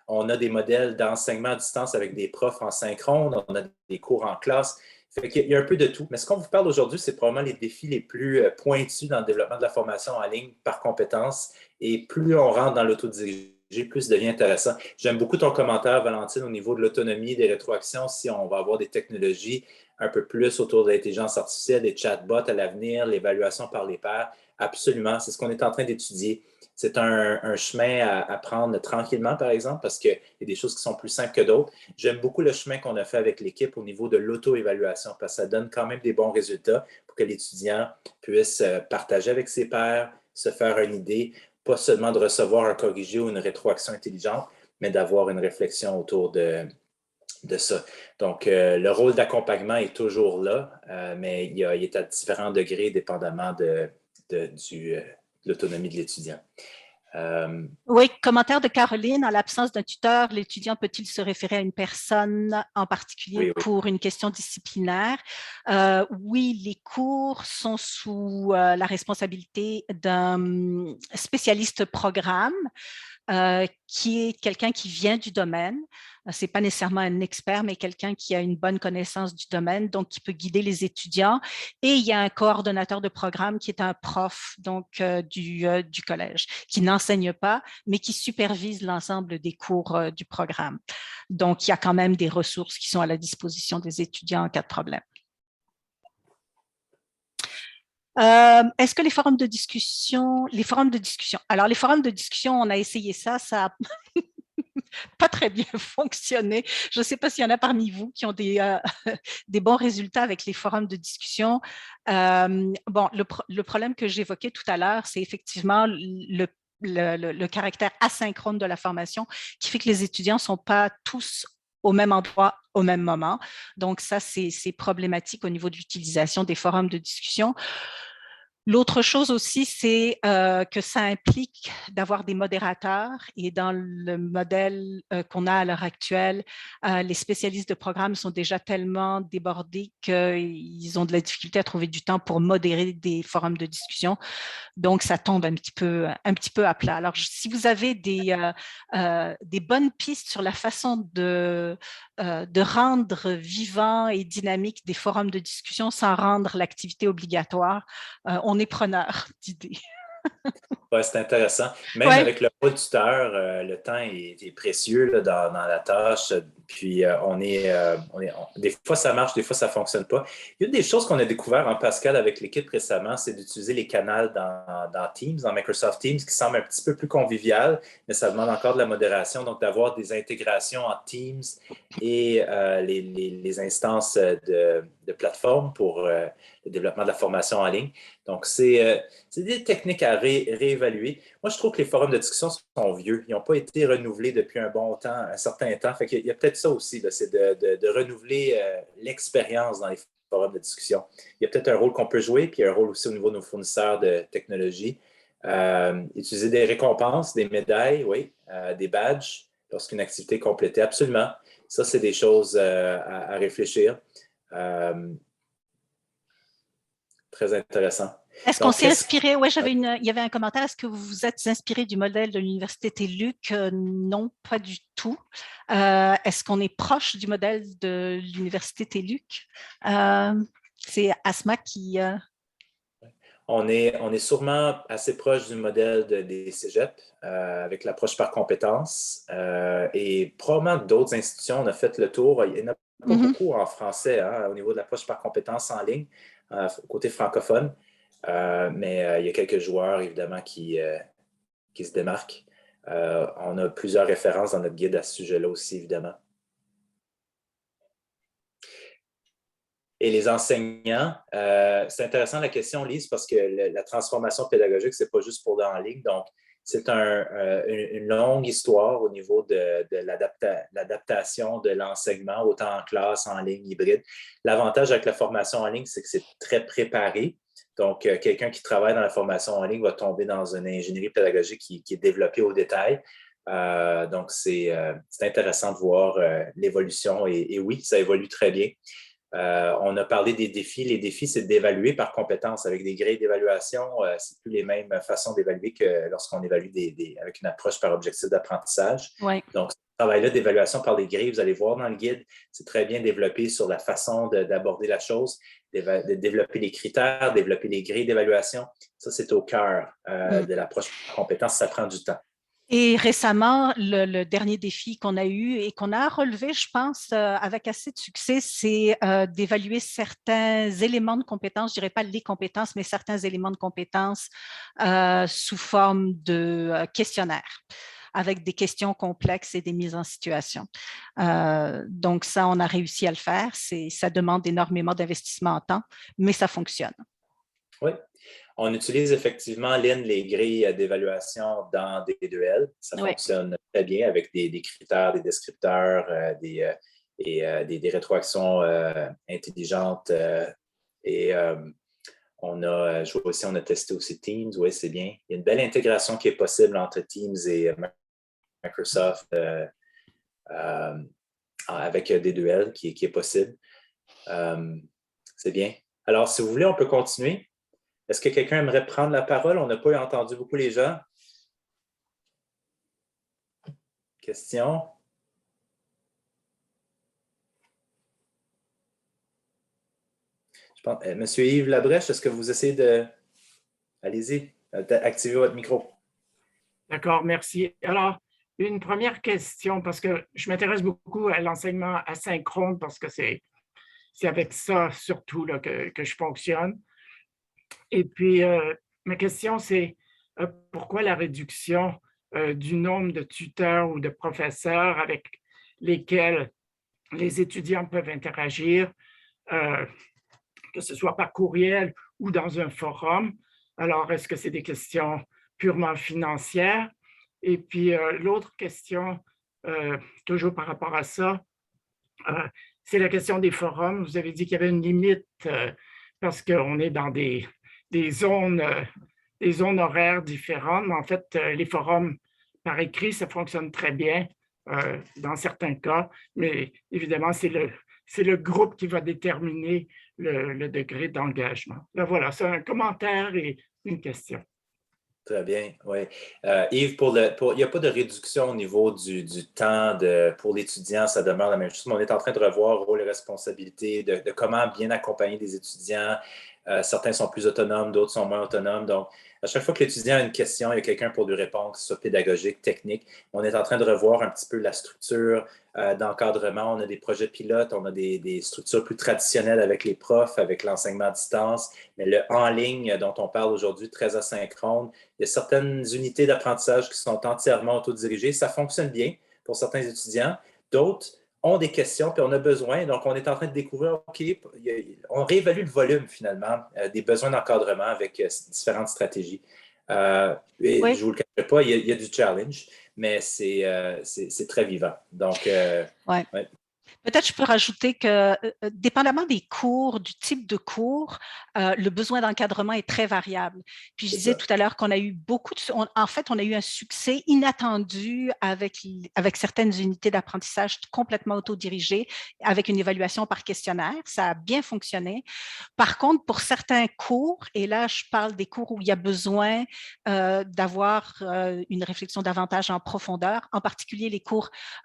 On a des modèles d'enseignement à distance avec des profs en synchrone. On a des cours en classe. Fait qu'il y a un peu de tout. Mais ce qu'on vous parle aujourd'hui, c'est probablement les défis les plus pointus dans le développement de la formation en ligne par compétences. Et plus on rentre dans l'autodirigé, plus ça devient intéressant. J'aime beaucoup ton commentaire, Valentine, au niveau de l'autonomie, des rétroactions. Si on va avoir des technologies un peu plus autour de l'intelligence artificielle, des chatbots à l'avenir, l'évaluation par les pairs, absolument. C'est ce qu'on est en train d'étudier. C'est un chemin à prendre tranquillement, par exemple, parce qu'il y a des choses qui sont plus simples que d'autres. J'aime beaucoup le chemin qu'on a fait avec l'équipe au niveau de l'auto-évaluation, parce que ça donne quand même des bons résultats pour que l'étudiant puisse partager avec ses pairs, se faire une idée, pas seulement de recevoir un corrigé ou une rétroaction intelligente, mais d'avoir une réflexion autour de ça. Donc, le rôle d'accompagnement est toujours là, mais il est à différents degrés dépendamment de l'autonomie de l'étudiant. Oui, commentaire de Caroline. En l'absence d'un tuteur, l'étudiant peut-il se référer à une personne en particulier pour une question disciplinaire? Oui, les cours sont sous la responsabilité d'un spécialiste programme qui est quelqu'un qui vient du domaine. Ce n'est pas nécessairement un expert, mais quelqu'un qui a une bonne connaissance du domaine, donc qui peut guider les étudiants. Et il y a un coordonnateur de programme qui est un prof donc, du collège, qui n'enseigne pas, mais qui supervise l'ensemble des cours du programme. Donc, il y a quand même des ressources qui sont à la disposition des étudiants en cas de problème. Est-ce que les forums de discussion, alors les forums de discussion, on a essayé ça n'a pas très bien fonctionné. Je ne sais pas s'il y en a parmi vous qui ont des bons résultats avec les forums de discussion. Bon, le problème que j'évoquais tout à l'heure, c'est effectivement le caractère asynchrone de la formation qui fait que les étudiants ne sont pas tous au même endroit au même moment. Donc ça, c'est problématique au niveau de l'utilisation des forums de discussion. L'autre chose aussi, c'est que ça implique d'avoir des modérateurs et dans le modèle qu'on a à l'heure actuelle, les spécialistes de programme sont déjà tellement débordés qu'ils ont de la difficulté à trouver du temps pour modérer des forums de discussion. Donc, ça tombe un petit peu à plat. Alors, si vous avez des bonnes pistes sur la façon de rendre vivant et dynamique des forums de discussion sans rendre l'activité obligatoire, on est preneur d'idées. Oui, c'est intéressant. Même avec le rôle tuteur, le temps est précieux là, dans la tâche. Puis, des fois, ça marche, des fois, ça ne fonctionne pas. Une des choses qu'on a découvert en Pascal avec l'équipe récemment, c'est d'utiliser les canaux dans Teams, dans Microsoft Teams, qui semble un petit peu plus convivial, mais ça demande encore de la modération. Donc, d'avoir des intégrations en Teams et les instances de plateforme pour le développement de la formation en ligne. Donc, c'est des techniques à réévaluer. Moi, je trouve que les forums de discussion sont vieux. Ils n'ont pas été renouvelés depuis un certain temps. Fait qu'il y a peut-être ça aussi, c'est de renouveler l'expérience dans les forums de discussion. Il y a peut-être un rôle qu'on peut jouer, puis il y a un rôle aussi au niveau de nos fournisseurs de technologie. Utiliser des récompenses, des médailles, oui, des badges lorsqu'une activité est complétée. Absolument. Ça, c'est des choses à réfléchir. Très intéressant. Est-ce qu'on s'est inspiré? Oui, il y avait un commentaire. Est-ce que vous vous êtes inspiré du modèle de l'Université TÉLUQ? Non, pas du tout. Est-ce qu'on est proche du modèle de l'Université TÉLUQ? C'est Asma qui... On est sûrement assez proche du modèle des cégeps avec l'approche par compétences et probablement d'autres institutions. On a fait le tour. Il n'y en a pas beaucoup en français au niveau de l'approche par compétences en ligne, côté francophone. Mais il y a quelques joueurs, évidemment, qui se démarquent. On a plusieurs références dans notre guide à ce sujet-là aussi, évidemment. Et les enseignants, c'est intéressant la question, Lise, parce que la transformation pédagogique, ce n'est pas juste pour en ligne. Donc, c'est une longue histoire au niveau de l'adaptation de l'enseignement, autant en classe, en ligne, hybride. L'avantage avec la formation en ligne, c'est que c'est très préparé. Donc, quelqu'un qui travaille dans la formation en ligne va tomber dans une ingénierie pédagogique qui est développée au détail. Donc, c'est intéressant de voir l'évolution. Et oui, ça évolue très bien. On a parlé des défis. Les défis, c'est d'évaluer par compétence. Avec des grilles d'évaluation, c'est plus les mêmes façons d'évaluer que lorsqu'on évalue avec une approche par objectif d'apprentissage. Ouais. Donc, ce travail-là d'évaluation par des grilles, vous allez voir dans le guide, c'est très bien développé sur la façon d'aborder la chose, de développer les critères, développer les grilles d'évaluation. Ça, c'est au cœur de l'approche par compétence. Ça prend du temps. Et récemment, le dernier défi qu'on a eu et qu'on a relevé, je pense, avec assez de succès, c'est d'évaluer certains éléments de compétences, je ne dirais pas les compétences, mais certains éléments de compétences sous forme de questionnaire, avec des questions complexes et des mises en situation. Donc ça, on a réussi à le faire. Ça demande énormément d'investissement en temps, mais ça fonctionne. Oui. On utilise effectivement, Lynn, les grilles d'évaluation dans D2L. Ça fonctionne très bien avec des critères, des descripteurs, des rétroactions intelligentes. On a testé aussi Teams. Oui, c'est bien. Il y a une belle intégration qui est possible entre Teams et Microsoft avec D2L qui est possible. C'est bien. Alors, si vous voulez, on peut continuer. Est-ce que quelqu'un aimerait prendre la parole? On n'a pas entendu beaucoup les gens. Question? Je pense, Monsieur Yves Labrèche, est-ce que vous essayez de... Allez-y, activez votre micro. D'accord, merci. Alors, une première question, parce que je m'intéresse beaucoup à l'enseignement asynchrone, parce que c'est avec ça surtout là, que je fonctionne. Et puis, ma question, c'est pourquoi la réduction du nombre de tuteurs ou de professeurs avec lesquels les étudiants peuvent interagir, que ce soit par courriel ou dans un forum. Alors, est-ce que c'est des questions purement financières? Et puis, l'autre question, toujours par rapport à ça, c'est la question des forums. Vous avez dit qu'il y avait une limite parce qu'on est dans des zones horaires différentes. Mais en fait, les forums par écrit, ça fonctionne très bien dans certains cas. Mais évidemment, c'est le groupe qui va déterminer le degré d'engagement. Voilà, c'est un commentaire et une question. Très bien, oui. Yves, il n'y a pas de réduction au niveau du temps pour l'étudiant, ça demeure la même chose. Mais on est en train de revoir le rôle et responsabilités de comment bien accompagner des étudiants, Certains sont plus autonomes, d'autres sont moins autonomes. Donc, à chaque fois que l'étudiant a une question, il y a quelqu'un pour lui répondre, que ce soit pédagogique, technique. On est en train de revoir un petit peu la structure d'encadrement. On a des projets pilotes, on a des structures plus traditionnelles avec les profs, avec l'enseignement à distance, mais le en ligne dont on parle aujourd'hui, très asynchrone. Il y a certaines unités d'apprentissage qui sont entièrement autodirigées. Ça fonctionne bien pour certains étudiants. D'autres ont des questions, puis on a besoin. Donc, on est en train de découvrir, OK, on réévalue le volume finalement des besoins d'encadrement avec différentes stratégies. Et Oui. je ne vous le cacherai pas, il y a du challenge, mais c'est très vivant. Donc, Ouais. ouais. Peut-être je peux rajouter que, dépendamment des cours, du type de cours, le besoin d'encadrement est très variable. Puis je disais tout à l'heure qu'on a eu on a eu un succès inattendu avec certaines unités d'apprentissage complètement autodirigées, avec une évaluation par questionnaire. Ça a bien fonctionné. Par contre, pour certains cours, et là je parle des cours où il y a besoin d'avoir une réflexion davantage en profondeur, en particulier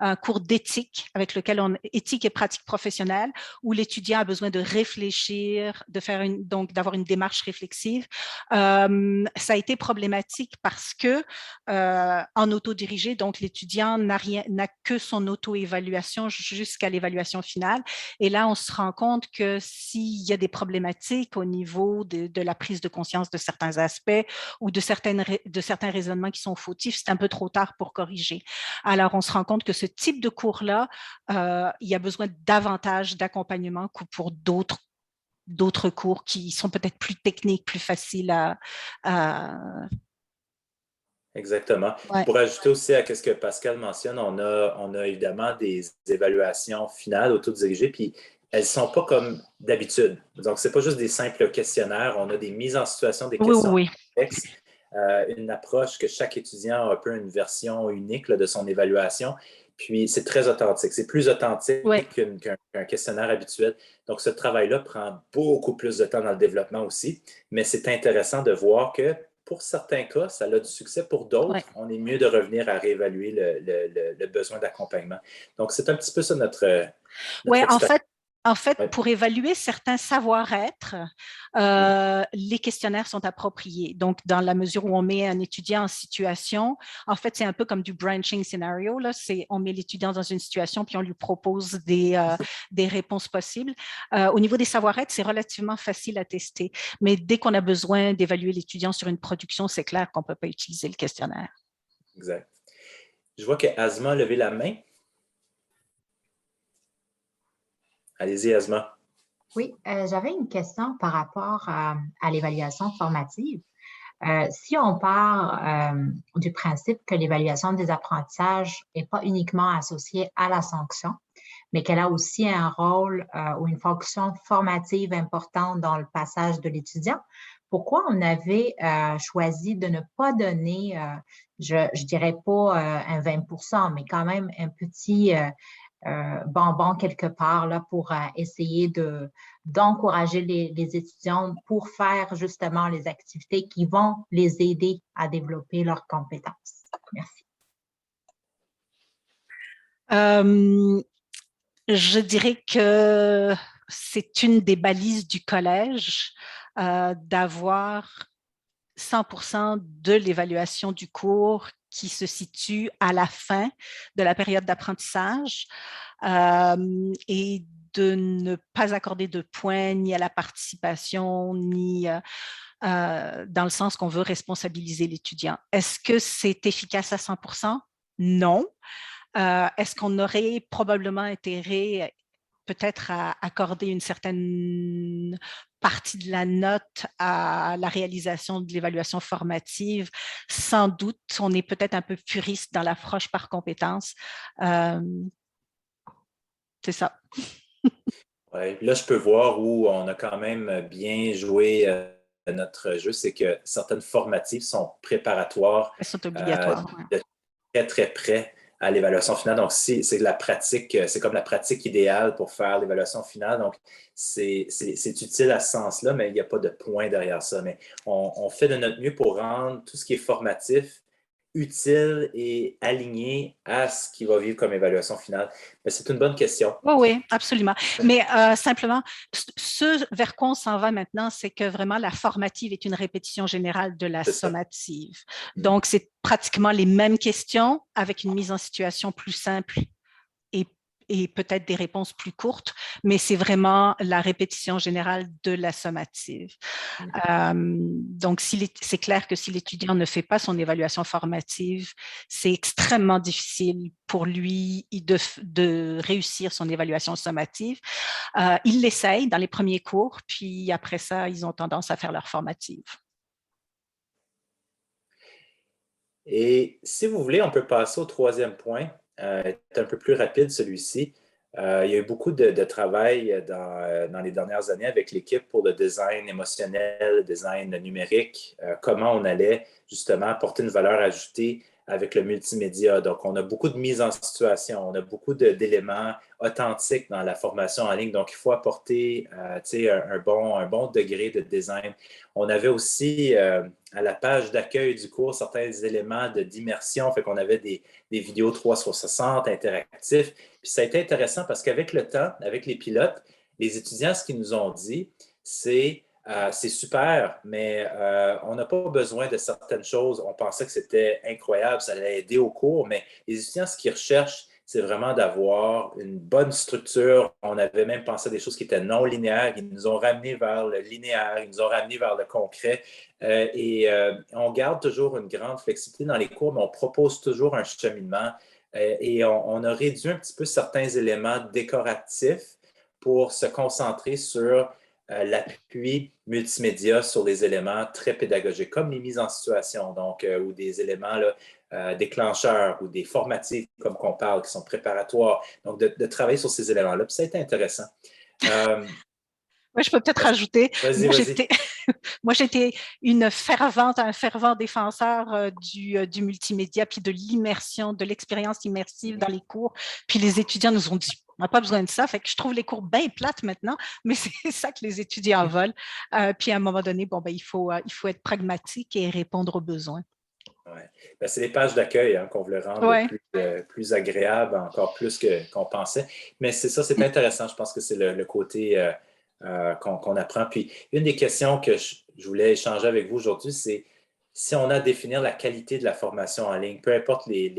un cours d'éthique avec lequel éthique et pratique professionnelle, où l'étudiant a besoin de réfléchir, donc d'avoir une démarche réflexive. Ça a été problématique parce que en autodirigé, donc l'étudiant n'a que son auto-évaluation jusqu'à l'évaluation finale. Et là, on se rend compte que s'il y a des problématiques au niveau de la prise de conscience de certains aspects ou de certains raisonnements qui sont fautifs, c'est un peu trop tard pour corriger. Alors, on se rend compte que ce type de cours-là, il y a besoin davantage d'accompagnement que pour d'autres cours qui sont peut-être plus techniques, plus faciles à... Exactement. Ouais. Pour ajouter aussi à ce que Pascal mentionne, on a évidemment des évaluations finales autodirigées, puis elles ne sont pas comme d'habitude. Donc, ce n'est pas juste des simples questionnaires, on a des mises en situation, des questions complexes, une approche que chaque étudiant a un peu une version unique là, de son évaluation. Puis, c'est très authentique. C'est plus authentique qu'un questionnaire habituel. Donc, ce travail-là prend beaucoup plus de temps dans le développement aussi, mais c'est intéressant de voir que pour certains cas, ça a du succès. Pour d'autres, on est mieux de revenir à réévaluer le besoin d'accompagnement. Donc, c'est un petit peu ça notre oui, en fait, pour évaluer certains savoir-être, les questionnaires sont appropriés. Donc, dans la mesure où on met un étudiant en situation, en fait, c'est un peu comme du branching scenario. Là, on met l'étudiant dans une situation puis on lui propose des réponses possibles. Au niveau des savoir-être, c'est relativement facile à tester. Mais dès qu'on a besoin d'évaluer l'étudiant sur une production, c'est clair qu'on ne peut pas utiliser le questionnaire. Exact. Je vois que Asma a levé la main. Allez-y, Asma. Oui, j'avais une question par rapport à l'évaluation formative. Si on part du principe que l'évaluation des apprentissages n'est pas uniquement associée à la sanction, mais qu'elle a aussi un rôle ou une fonction formative importante dans le passage de l'étudiant, pourquoi on avait choisi de ne pas donner, je dirais pas un 20%, mais quand même un petit bonbon quelque part là, pour essayer d'encourager les étudiants pour faire justement les activités qui vont les aider à développer leurs compétences. Merci. Je dirais que c'est une des balises du collège d'avoir 100% de l'évaluation du cours qui se situe à la fin de la période d'apprentissage et de ne pas accorder de points ni à la participation, ni dans le sens qu'on veut responsabiliser l'étudiant. Est-ce que c'est efficace à 100%? Non. Est-ce qu'on aurait probablement intérêt peut-être à accorder une certaine partie de la note à la réalisation de l'évaluation formative? Sans doute, on est peut-être un peu puriste dans l'approche par compétence. C'est ça. Ouais, là, je peux voir où on a quand même bien joué notre jeu, c'est que certaines formatives sont préparatoires. Elles sont obligatoires. De très, très près à l'évaluation finale. Donc, c'est la pratique, c'est comme la pratique idéale pour faire l'évaluation finale. Donc, c'est utile à ce sens-là, mais il n'y a pas de point derrière ça. Mais on fait de notre mieux pour rendre tout ce qui est formatif utile et aligné à ce qu'il va vivre comme évaluation finale? Mais c'est une bonne question. Oui, oui, absolument. Mais simplement, ce vers quoi on s'en va maintenant, c'est que vraiment la formative est une répétition générale de la sommative. Donc, c'est pratiquement les mêmes questions avec une mise en situation plus simple et peut-être des réponses plus courtes, mais c'est vraiment la répétition générale de la sommative. Donc, c'est clair que si l'étudiant ne fait pas son évaluation formative, c'est extrêmement difficile pour lui de réussir son évaluation sommative. Il l'essaye dans les premiers cours, puis après ça, ils ont tendance à faire leur formative. Et si vous voulez, on peut passer au troisième point. C'est un peu plus rapide celui-ci. Il y a eu beaucoup de travail dans les dernières années avec l'équipe pour le design émotionnel, le design numérique, comment on allait justement apporter une valeur ajoutée avec le multimédia. Donc, on a beaucoup de mise en situation, on a beaucoup d'éléments authentiques dans la formation en ligne. Donc, il faut apporter un bon degré de design. On avait aussi à la page d'accueil du cours certains éléments d'immersion, fait qu'on avait des vidéos 360 interactifs. Puis ça a été intéressant parce qu'avec le temps, avec les pilotes, les étudiants, ce qu'ils nous ont dit, c'est super, mais on n'a pas besoin de certaines choses. On pensait que c'était incroyable, ça allait aider au cours, mais les étudiants, ce qu'ils recherchent, c'est vraiment d'avoir une bonne structure. On avait même pensé à des choses qui étaient non linéaires. Ils nous ont ramenés vers le linéaire, ils nous ont ramenés vers le concret. On garde toujours une grande flexibilité dans les cours, mais on propose toujours un cheminement. Et on a réduit un petit peu certains éléments décoratifs pour se concentrer sur l'appui multimédia sur des éléments très pédagogiques, comme les mises en situation, donc, ou des éléments là, déclencheurs ou des formatifs, comme qu'on parle, qui sont préparatoires. Donc, de travailler sur ces éléments-là. Puis ça a été intéressant. Oui, je peux peut-être rajouter. Vas-y. Moi, j'étais un fervent défenseur du multimédia, puis de l'immersion, de l'expérience immersive dans les cours. Puis les étudiants nous ont dit, on n'a pas besoin de ça. Fait que je trouve les cours bien plates maintenant, mais c'est ça que les étudiants veulent. Puis à un moment donné, il faut être pragmatique et répondre aux besoins. Ouais. Ben, c'est les pages d'accueil qu'on voulait rendre plus agréables, encore plus qu'on pensait. Mais c'est ça, c'est intéressant. Je pense que c'est le côté qu'on apprend. Puis, une des questions que je voulais échanger avec vous aujourd'hui, c'est si on a à définir la qualité de la formation en ligne, peu importe les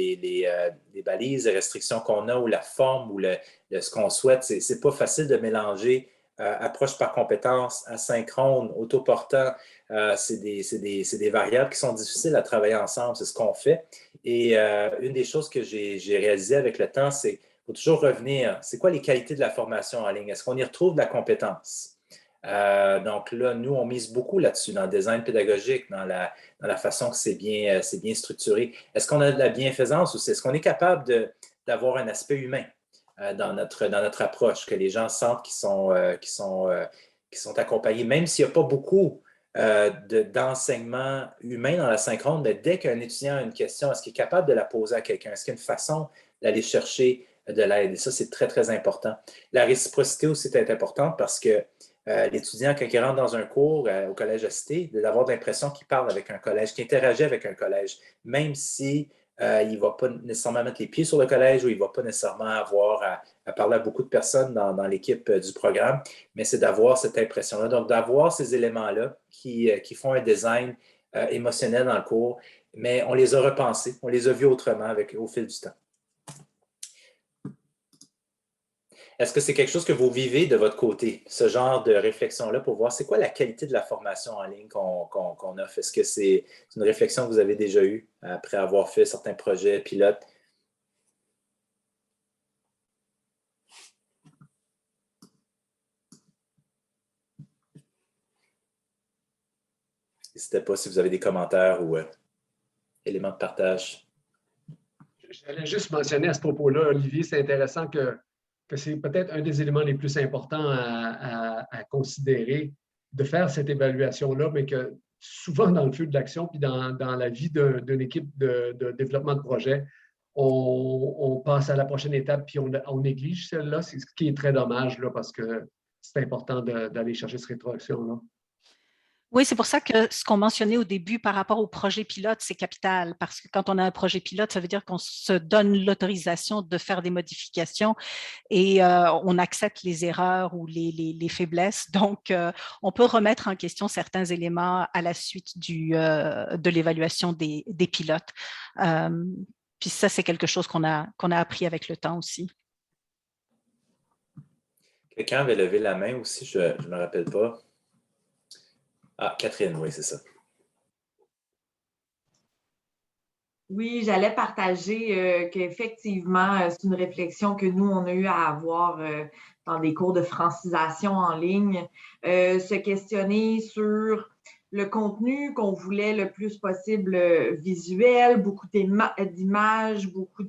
balises, les restrictions qu'on a ou la forme ou ce qu'on souhaite, c'est pas facile de mélanger approche par compétence, asynchrone, autoportant. C'est des variables qui sont difficiles à travailler ensemble. C'est ce qu'on fait. Et une des choses que j'ai réalisées avec le temps, c'est qu'il faut toujours revenir. C'est quoi les qualités de la formation en ligne? Est-ce qu'on y retrouve de la compétence? Donc là, nous, on mise beaucoup là-dessus, dans le design pédagogique, dans la façon que c'est bien structuré. Est-ce qu'on a de la bienfaisance aussi? Est-ce qu'on est capable d'avoir un aspect humain dans notre approche, que les gens sentent qu'ils sont accompagnés, même s'il n'y a pas beaucoup d'enseignement humain dans la synchrone, mais dès qu'un étudiant a une question, est-ce qu'il est capable de la poser à quelqu'un? Est-ce qu'il y a une façon d'aller chercher de l'aide? Et ça, c'est très, très important. La réciprocité aussi est importante parce que l'étudiant, quand il rentre dans un cours au Collège ACT, d'avoir l'impression qu'il parle avec un collège, qu'il interagit avec un collège, même si il ne va pas nécessairement mettre les pieds sur le collège ou il ne va pas nécessairement avoir à parler à beaucoup de personnes dans l'équipe du programme, mais c'est d'avoir cette impression-là. Donc, d'avoir ces éléments-là qui font un design émotionnel dans le cours, mais on les a repensés, on les a vus autrement au fil du temps. Est-ce que c'est quelque chose que vous vivez de votre côté, ce genre de réflexion-là, pour voir c'est quoi la qualité de la formation en ligne qu'on offre? Est-ce que c'est une réflexion que vous avez déjà eue après avoir fait certains projets pilotes? N'hésitez pas si vous avez des commentaires ou éléments de partage. J'allais juste mentionner à ce propos-là, Olivier, c'est intéressant que c'est peut-être un des éléments les plus importants à considérer, de faire cette évaluation-là, mais que souvent dans le feu de l'action, puis dans la vie d'une équipe de développement de projet, on passe à la prochaine étape, puis on néglige celle-là, c'est ce qui est très dommage, là, parce que c'est important d'aller chercher cette rétroaction-là. Oui, c'est pour ça que ce qu'on mentionnait au début par rapport au projet pilote, c'est capital, parce que quand on a un projet pilote, ça veut dire qu'on se donne l'autorisation de faire des modifications et on accepte les erreurs ou les faiblesses. Donc, on peut remettre en question certains éléments à la suite de l'évaluation des pilotes. Puis ça, c'est quelque chose qu'on a appris avec le temps aussi. Quelqu'un avait levé la main aussi, je ne me rappelle pas. Ah, Catherine, oui, c'est ça. Oui, j'allais partager qu'effectivement, c'est une réflexion que nous, on a eu à avoir dans des cours de francisation en ligne, se questionner sur le contenu qu'on voulait le plus possible visuel, beaucoup d'images, beaucoup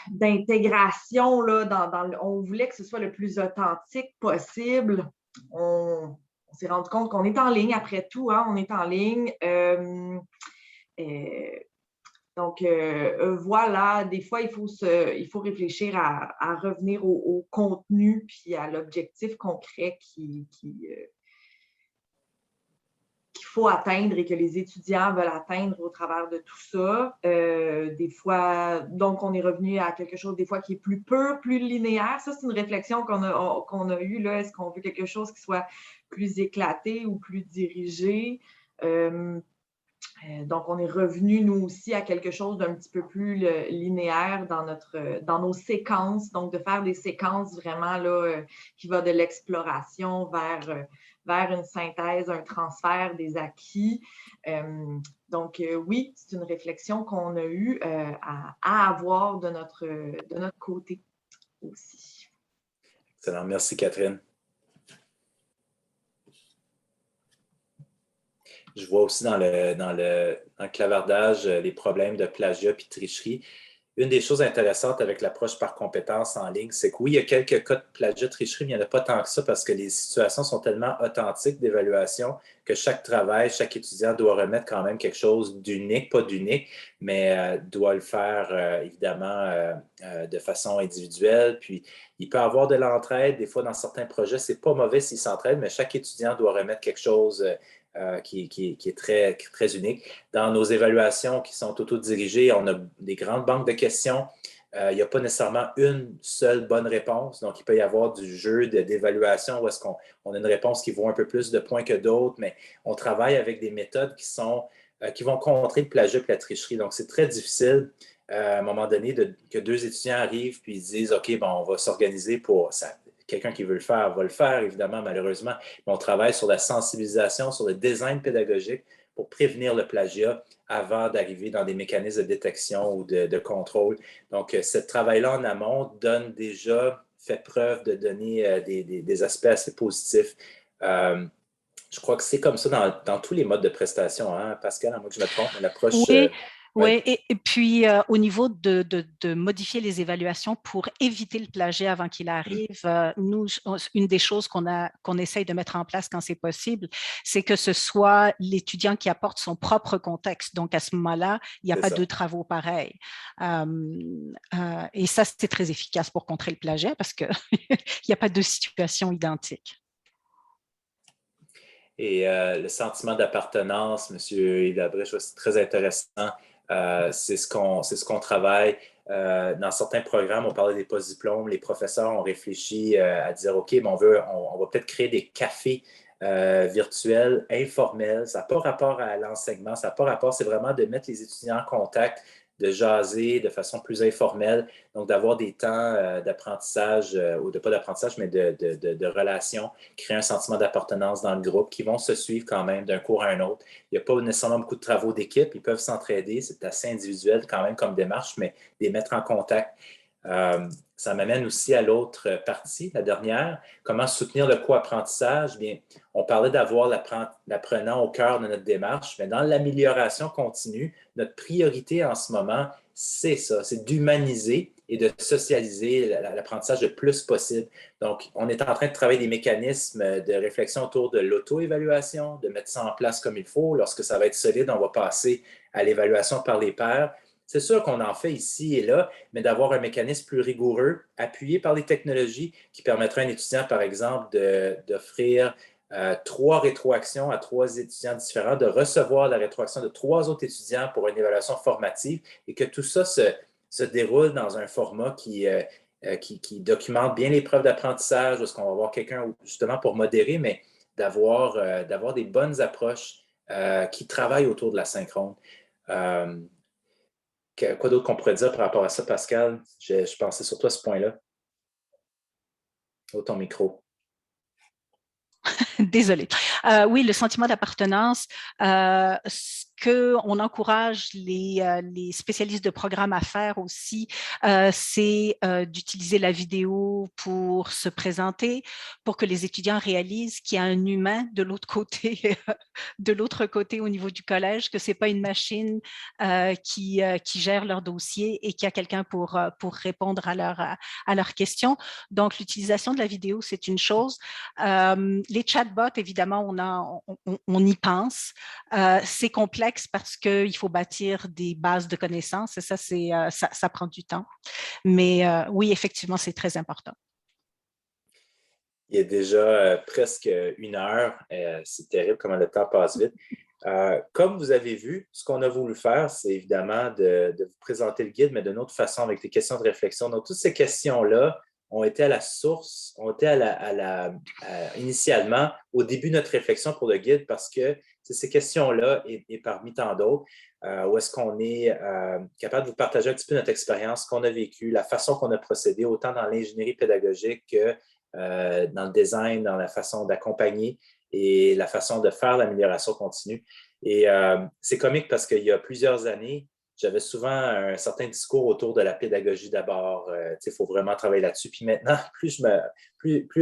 d'intégration. On voulait que ce soit le plus authentique possible. On s'est rendu compte qu'on est en ligne, après tout, hein, on est en ligne. Donc, voilà, des fois, il faut réfléchir à revenir au contenu puis à l'objectif concret qu'il faut atteindre et que les étudiants veulent atteindre au travers de tout ça. Des fois, donc, on est revenu à quelque chose, des fois, qui est plus pur, plus linéaire. Ça, c'est une réflexion qu'on a eue, là. Est-ce qu'on veut quelque chose qui soit plus éclaté ou plus dirigé? Donc, on est revenu, nous aussi, à quelque chose d'un petit peu plus linéaire dans nos séquences. Donc, de faire des séquences vraiment là, qui va de l'exploration vers une synthèse, un transfert des acquis. Donc, oui, c'est une réflexion qu'on a eue à avoir de notre côté aussi. Excellent. Merci, Catherine. Je vois aussi dans le clavardage les problèmes de plagiat et tricherie. Une des choses intéressantes avec l'approche par compétences en ligne, c'est que oui, il y a quelques cas de plagiat, tricherie, mais il n'y en a pas tant que ça parce que les situations sont tellement authentiques d'évaluation que chaque travail, chaque étudiant doit remettre quand même quelque chose d'unique, pas d'unique, mais doit le faire évidemment de façon individuelle. Puis, il peut y avoir de l'entraide. Des fois, dans certains projets, ce n'est pas mauvais s'ils s'entraident, mais chaque étudiant doit remettre quelque chose qui est très, très unique. Dans nos évaluations qui sont autodirigées, on a des grandes banques de questions. Il n'y a pas nécessairement une seule bonne réponse. Donc, il peut y avoir du jeu d'évaluation où est-ce qu'on a une réponse qui vaut un peu plus de points que d'autres, mais on travaille avec des méthodes qui vont contrer le plagiat et la tricherie. Donc, c'est très difficile à un moment donné que deux étudiants arrivent puis ils disent « OK, bon, on va s'organiser pour ça. » Quelqu'un qui veut le faire va le faire, évidemment, malheureusement. Mais on travaille sur la sensibilisation, sur le design pédagogique pour prévenir le plagiat avant d'arriver dans des mécanismes de détection ou de contrôle. Donc, ce travail-là en amont fait preuve de donner des aspects assez positifs. Je crois que c'est comme ça dans tous les modes de prestation, hein, Pascal, à moins que je me trompe, mais l'approche... Oui. Oui, et puis au niveau de modifier les évaluations pour éviter le plagiat avant qu'il arrive, nous, une des choses qu'on essaye de mettre en place quand c'est possible, c'est que ce soit l'étudiant qui apporte son propre contexte. Donc, à ce moment-là, il n'y a pas deux travaux pareils. Et ça, c'est très efficace pour contrer le plagiat parce qu'il n'y a pas deux situations identiques. Et le sentiment d'appartenance, M. Hidalbrich, c'est très intéressant. C'est ce qu'on travaille. Dans certains programmes, on parlait des post-diplômes. Les professeurs ont réfléchi à dire, OK, on va peut-être créer des cafés virtuels, informels. Ça n'a pas rapport à l'enseignement, ça n'a pas rapport, c'est vraiment de mettre les étudiants en contact, de jaser de façon plus informelle, donc d'avoir des temps d'apprentissage, ou pas d'apprentissage, mais de relations, créer un sentiment d'appartenance dans le groupe qui vont se suivre quand même d'un cours à un autre. Il n'y a pas nécessairement beaucoup de travaux d'équipe, ils peuvent s'entraider, c'est assez individuel quand même comme démarche, mais les mettre en contact. Ça m'amène aussi à l'autre partie, la dernière, comment soutenir le co-apprentissage. Bien, on parlait d'avoir l'apprenant au cœur de notre démarche, mais dans l'amélioration continue, notre priorité en ce moment, c'est ça, c'est d'humaniser et de socialiser l'apprentissage le plus possible. Donc, on est en train de travailler des mécanismes de réflexion autour de l'auto-évaluation, de mettre ça en place comme il faut. Lorsque ça va être solide, on va passer à l'évaluation par les pairs. C'est sûr qu'on en fait ici et là, mais d'avoir un mécanisme plus rigoureux, appuyé par les technologies qui permettraient à un étudiant, par exemple, d'offrir 3 rétroactions à 3 étudiants différents, de recevoir la rétroaction de 3 autres étudiants pour une évaluation formative et que tout ça se déroule dans un format qui documente bien les preuves d'apprentissage, où est-ce qu'on va avoir quelqu'un justement pour modérer, mais d'avoir des bonnes approches qui travaillent autour de la synchrone. Quoi d'autre qu'on pourrait dire par rapport à ça, Pascal? Je pensais surtout à ce point-là. Oh, ton micro. Désolée. Oui, le sentiment d'appartenance, ce qu'on encourage les spécialistes de programme à faire aussi, c'est d'utiliser la vidéo pour se présenter, pour que les étudiants réalisent qu'il y a un humain de l'autre côté au niveau du collège, que ce n'est pas une machine qui gère leur dossier et qu'il y a quelqu'un pour répondre à leurs questions. Donc, l'utilisation de la vidéo, c'est une chose. Les chatbots, évidemment, on y pense. C'est complexe parce qu'il faut bâtir des bases de connaissances et ça prend du temps. Mais oui, effectivement, c'est très important. Il est déjà presque 1 heure. C'est terrible comment le temps passe vite. Comme vous avez vu, ce qu'on a voulu faire, c'est évidemment de vous présenter le guide, mais d'une autre façon avec des questions de réflexion. Donc, toutes ces questions-là ont été à la source, ont été initialement au début de notre réflexion pour le guide parce que ces questions-là, et parmi tant d'autres, où est-ce qu'on est capable de vous partager un petit peu notre expérience, ce qu'on a vécu, la façon qu'on a procédé, autant dans l'ingénierie pédagogique que dans le design, dans la façon d'accompagner et la façon de faire l'amélioration continue. Et c'est comique parce qu'il y a plusieurs années, j'avais souvent un certain discours autour de la pédagogie d'abord. Il faut vraiment travailler là-dessus. Puis maintenant, plus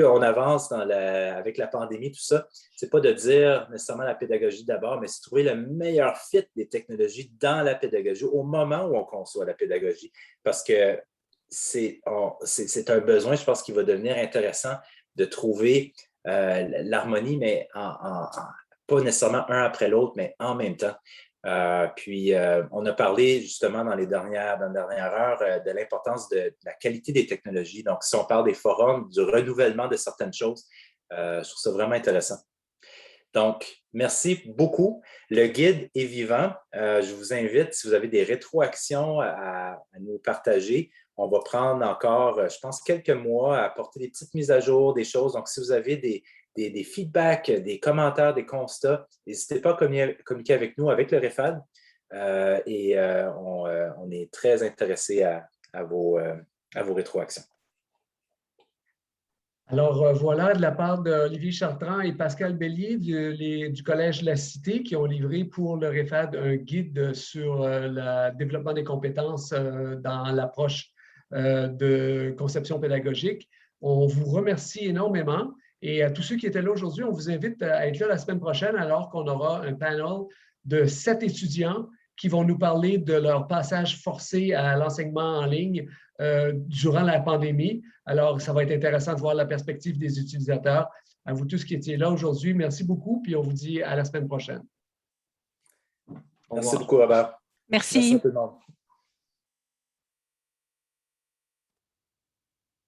on avance avec la pandémie, tout ça, c'est pas de dire nécessairement la pédagogie d'abord, mais c'est trouver le meilleur fit des technologies dans la pédagogie au moment où on conçoit la pédagogie. Parce que c'est un besoin, je pense, qui va devenir intéressant de trouver l'harmonie, mais pas nécessairement un après l'autre, mais en même temps. On a parlé justement dans les dernières heures de l'importance de la qualité des technologies. Donc, si on parle des forums, du renouvellement de certaines choses, je trouve ça vraiment intéressant. Donc, merci beaucoup. Le guide est vivant. Je vous invite, si vous avez des rétroactions à nous partager, on va prendre encore, je pense, quelques mois à apporter des petites mises à jour, des choses. Donc, si vous avez des feedbacks, des commentaires, des constats, n'hésitez pas à communiquer avec nous, avec le REFAD. On est très intéressés à vos rétroactions. Alors voilà, de la part d'Olivier Chartrand et Pascal Bellier du Collège La Cité qui ont livré pour le REFAD un guide sur le développement des compétences dans l'approche de conception pédagogique. On vous remercie énormément et à tous ceux qui étaient là aujourd'hui, on vous invite à être là la semaine prochaine alors qu'on aura un panel de 7 étudiants qui vont nous parler de leur passage forcé à l'enseignement en ligne durant la pandémie. Alors, ça va être intéressant de voir la perspective des utilisateurs. À vous tous qui étiez là aujourd'hui, merci beaucoup, puis on vous dit à la semaine prochaine. Merci beaucoup, Robert. Merci. Merci à tout le monde.